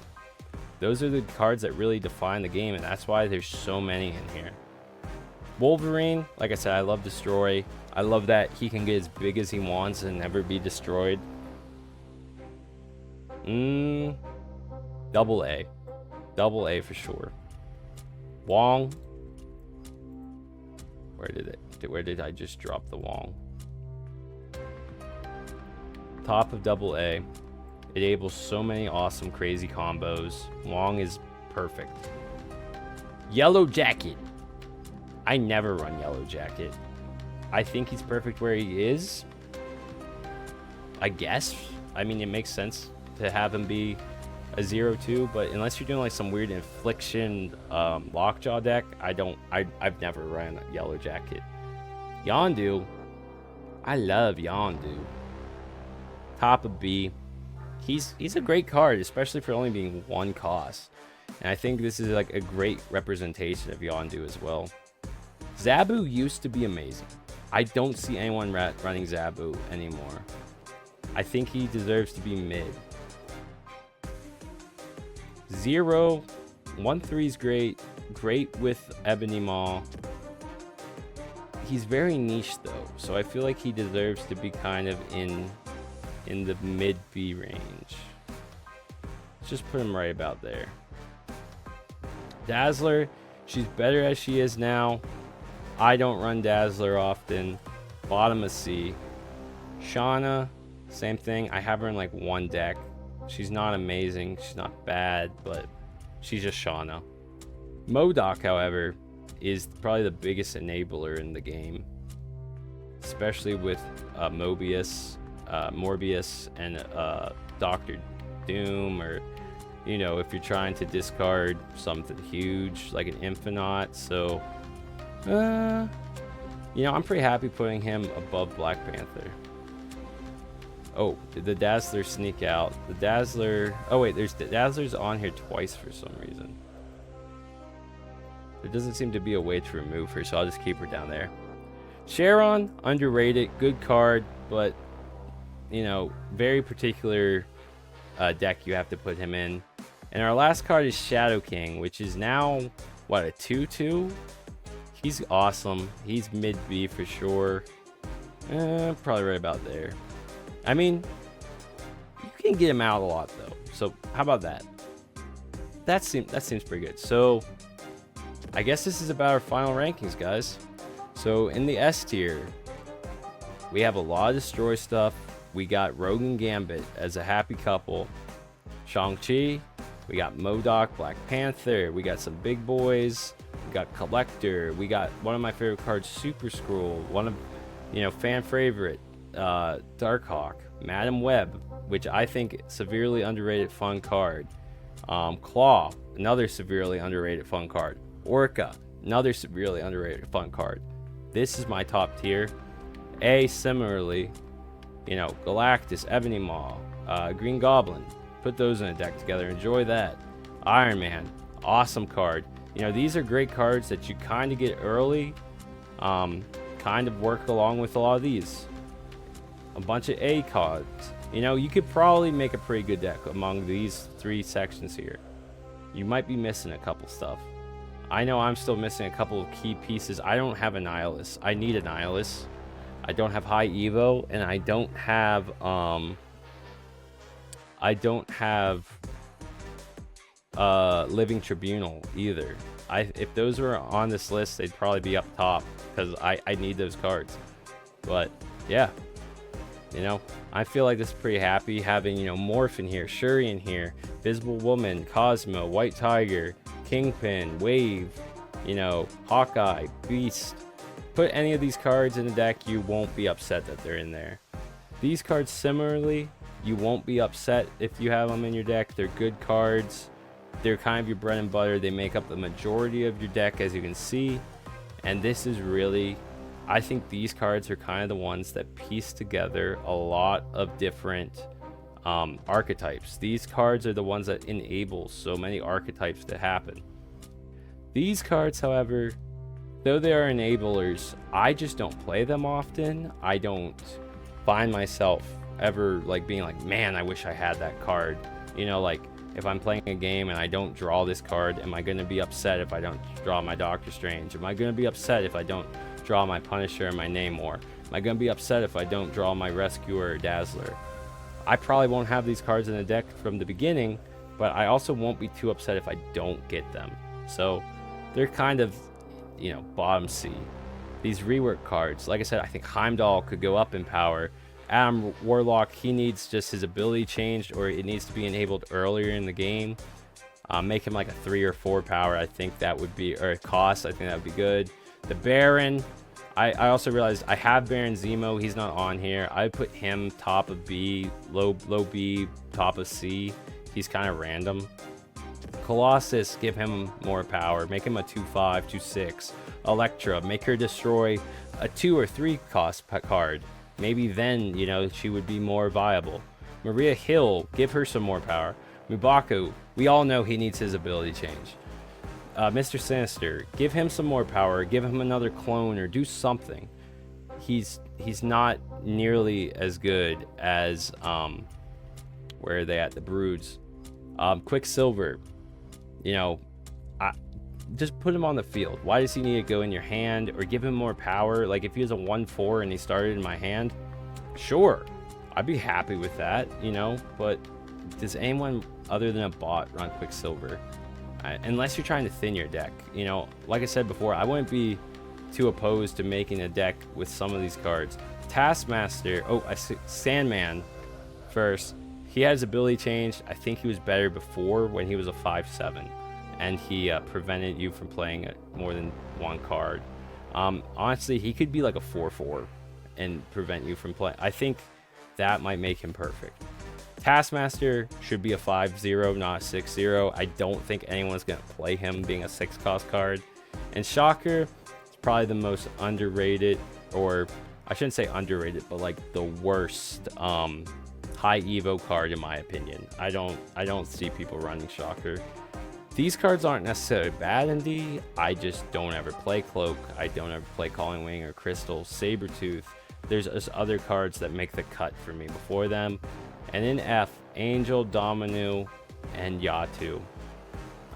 [SPEAKER 1] Those are the cards that really define the game, and that's why there's so many in here. Wolverine, like I said, I love Destroy. I love that he can get as big as he wants and never be destroyed. Double A. Double A for sure. Wong. Where did I just drop the Wong? Top of double A. It enables so many awesome, crazy combos. Wong is perfect. Yellow Jacket. I never run Yellow Jacket. I think he's perfect where he is. I guess. I mean, it makes sense to have him be a 0-2, but unless you're doing like some weird infliction lockjaw deck, I've never run Yellow Jacket. Yondu. I love Yondu. Top of B. He's a great card, especially for only being 1 cost. And I think this is like a great representation of Yondu as well. Zabu used to be amazing. I don't see anyone running Zabu anymore. I think he deserves to be mid. 0, 1-3 is great. Great with Ebony Maw. He's very niche though, so I feel like he deserves to be kind of in the mid B range. Let's just put him right about there. Dazzler, she's better as she is now. I don't run Dazzler often. Bottom of C. Shauna, same thing. I have her in like 1 deck. She's not amazing. She's not bad, but she's just Shauna. MODOK, however, is probably the biggest enabler in the game. Especially with Morbius, and Dr. Doom, or, you know, if you're trying to discard something huge like an Infinite. So, you know, I'm pretty happy putting him above Black Panther. Oh, did the Dazzler sneak out? The Dazzler... Oh, wait, the Dazzler's on here twice for some reason. There doesn't seem to be a way to remove her, so I'll just keep her down there. Sharon, underrated. Good card, but, you know, very particular deck you have to put him in. And our last card is Shadow King, which is now, what, a 2-2? He's awesome. He's mid-B for sure. Probably right about there. I mean, you can get him out a lot though. So how about that? That seems pretty good. So I guess this is about our final rankings, guys. So in the S tier, we have a lot of Destroy stuff. We got Rogue and Gambit as a happy couple. Shang-Chi. We got MODOK, Black Panther. We got some big boys. We got Collector. We got one of my favorite cards, Super Scroll. One of, you know, fan favorite, Darkhawk. Madam Web, which I think severely underrated fun card. Claw, another severely underrated fun card. Orca, another severely underrated fun card. This is my top tier. A, similarly, you know, Galactus, Ebony Maw, Green Goblin. Put those in a deck together. Enjoy that. Iron Man, awesome card. You know, these are great cards that you kind of get early. Kind of work along with a lot of these. A bunch of A cards. You know, you could probably make a pretty good deck among these 3 sections here. You might be missing a couple stuff. I know I'm still missing a couple of key pieces. I don't have a Nihilus. I need a Nihilus. I don't have high Evo, and I don't have Living Tribunal either. If those were on this list, they'd probably be up top because I need those cards. But yeah, you know, I feel like this is pretty happy having, you know, Morph in here, Shuri in here, Visible Woman, Cosmo, White Tiger, Kingpin, Wave, you know, Hawkeye, Beast. Put any of these cards in the deck, you won't be upset that they're in there. These cards similarly, You won't be upset if you have them in your deck. They're good cards. They're kind of your bread and butter. They make up the majority of your deck, as you can see. And this is really, I think these cards are kind of the ones that piece together a lot of different archetypes. These cards are the ones that enable so many archetypes to happen. These cards, however, though they are enablers, I just don't play them often. I don't find myself ever like being like, man, I wish I had that card. You know, like if I'm playing a game and I don't draw this card, am I going to be upset if I don't draw my Doctor Strange? Am I going to be upset if I don't draw my Punisher and my Namor? Am I going to be upset if I don't draw my Rescuer or Dazzler? I probably won't have these cards in the deck from the beginning, but I also won't be too upset if I don't get them. So they're kind of, you know, bottom C. These rework cards, like I said, I think Heimdall could go up in power. Adam Warlock, he needs just his ability changed, or it needs to be enabled earlier in the game. Make him like a 3 or 4 power. I think that would be, or cost, I think that would be good. The Baron, I also realized I have Baron Zemo. He's not on here. I put him top of B, low B, top of C. He's kind of random. Colossus, give him more power. Make him a 2/5, 2/6. Elektra, make her destroy a 2 or 3 cost card. Maybe then, you know, she would be more viable. Maria Hill, give her some more power. M'Baku, we all know he needs his ability change. Mr. Sinister, give him some more power. Give him another clone or do something. He's not nearly as good as where are they at? The Broods. Quicksilver, you know, just put him on the field. Why does he need to go in your hand, or give him more power? Like if he was a 1/4 and he started in my hand, sure, I'd be happy with that, you know. But does anyone other than a bot run Quicksilver? Unless you're trying to thin your deck, you know. Like I said before, I wouldn't be too opposed to making a deck with some of these cards. Taskmaster, oh, I see Sandman first. He has ability change. I think he was better before when he was a 5/7. And he prevented you from playing more than one card. Honestly, he could be like a 4/4 and prevent you from playing. I think that might make him perfect. Taskmaster should be a 5/0, not a 6/0. I don't think anyone's going to play him being a 6-cost card. And Shocker is probably the most underrated, or I shouldn't say underrated, but like the worst high Evo card in my opinion. I don't see people running Shocker. These cards aren't necessarily bad in D. I just don't ever play Cloak. I don't ever play Calling Wing or Crystal, Sabretooth. There's just other cards that make the cut for me before them. And in F, Angel, Domino, and Yatu.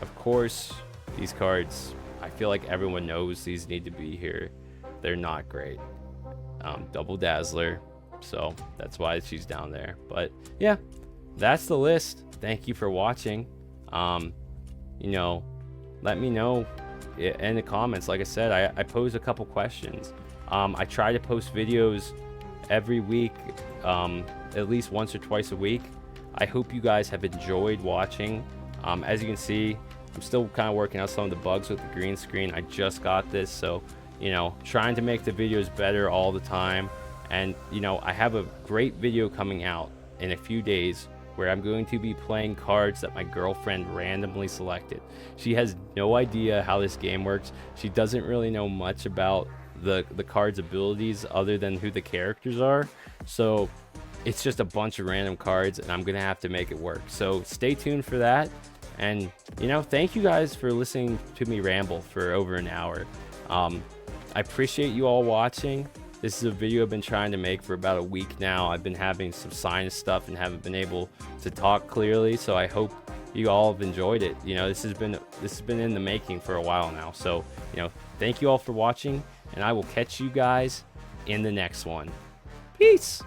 [SPEAKER 1] Of course, these cards, I feel like everyone knows these need to be here. They're not great. Double Dazzler, so that's why she's down there. But yeah, that's the list. Thank you for watching. You know, let me know in the comments. Like I said, I pose a couple questions. I try to post videos every week, at least once or twice a week. I hope you guys have enjoyed watching. As you can see, I'm still kind of working out some of the bugs with the green screen. I just got this, so, you know, trying to make the videos better all the time. And, you know, I have a great video coming out in a few days where I'm going to be playing cards that my girlfriend randomly selected. She has no idea how this game works. She doesn't really know much about the cards' abilities other than who the characters are. So it's just a bunch of random cards, and I'm gonna have to make it work. So stay tuned for that. And, you know, thank you guys for listening to me ramble for over an hour. I appreciate you all watching. This is a video I've been trying to make for about a week now. I've been having some sinus stuff and haven't been able to talk clearly, so I hope you all have enjoyed it. You know, this has been in the making for a while now. So, you know, thank you all for watching, and I will catch you guys in the next one. Peace.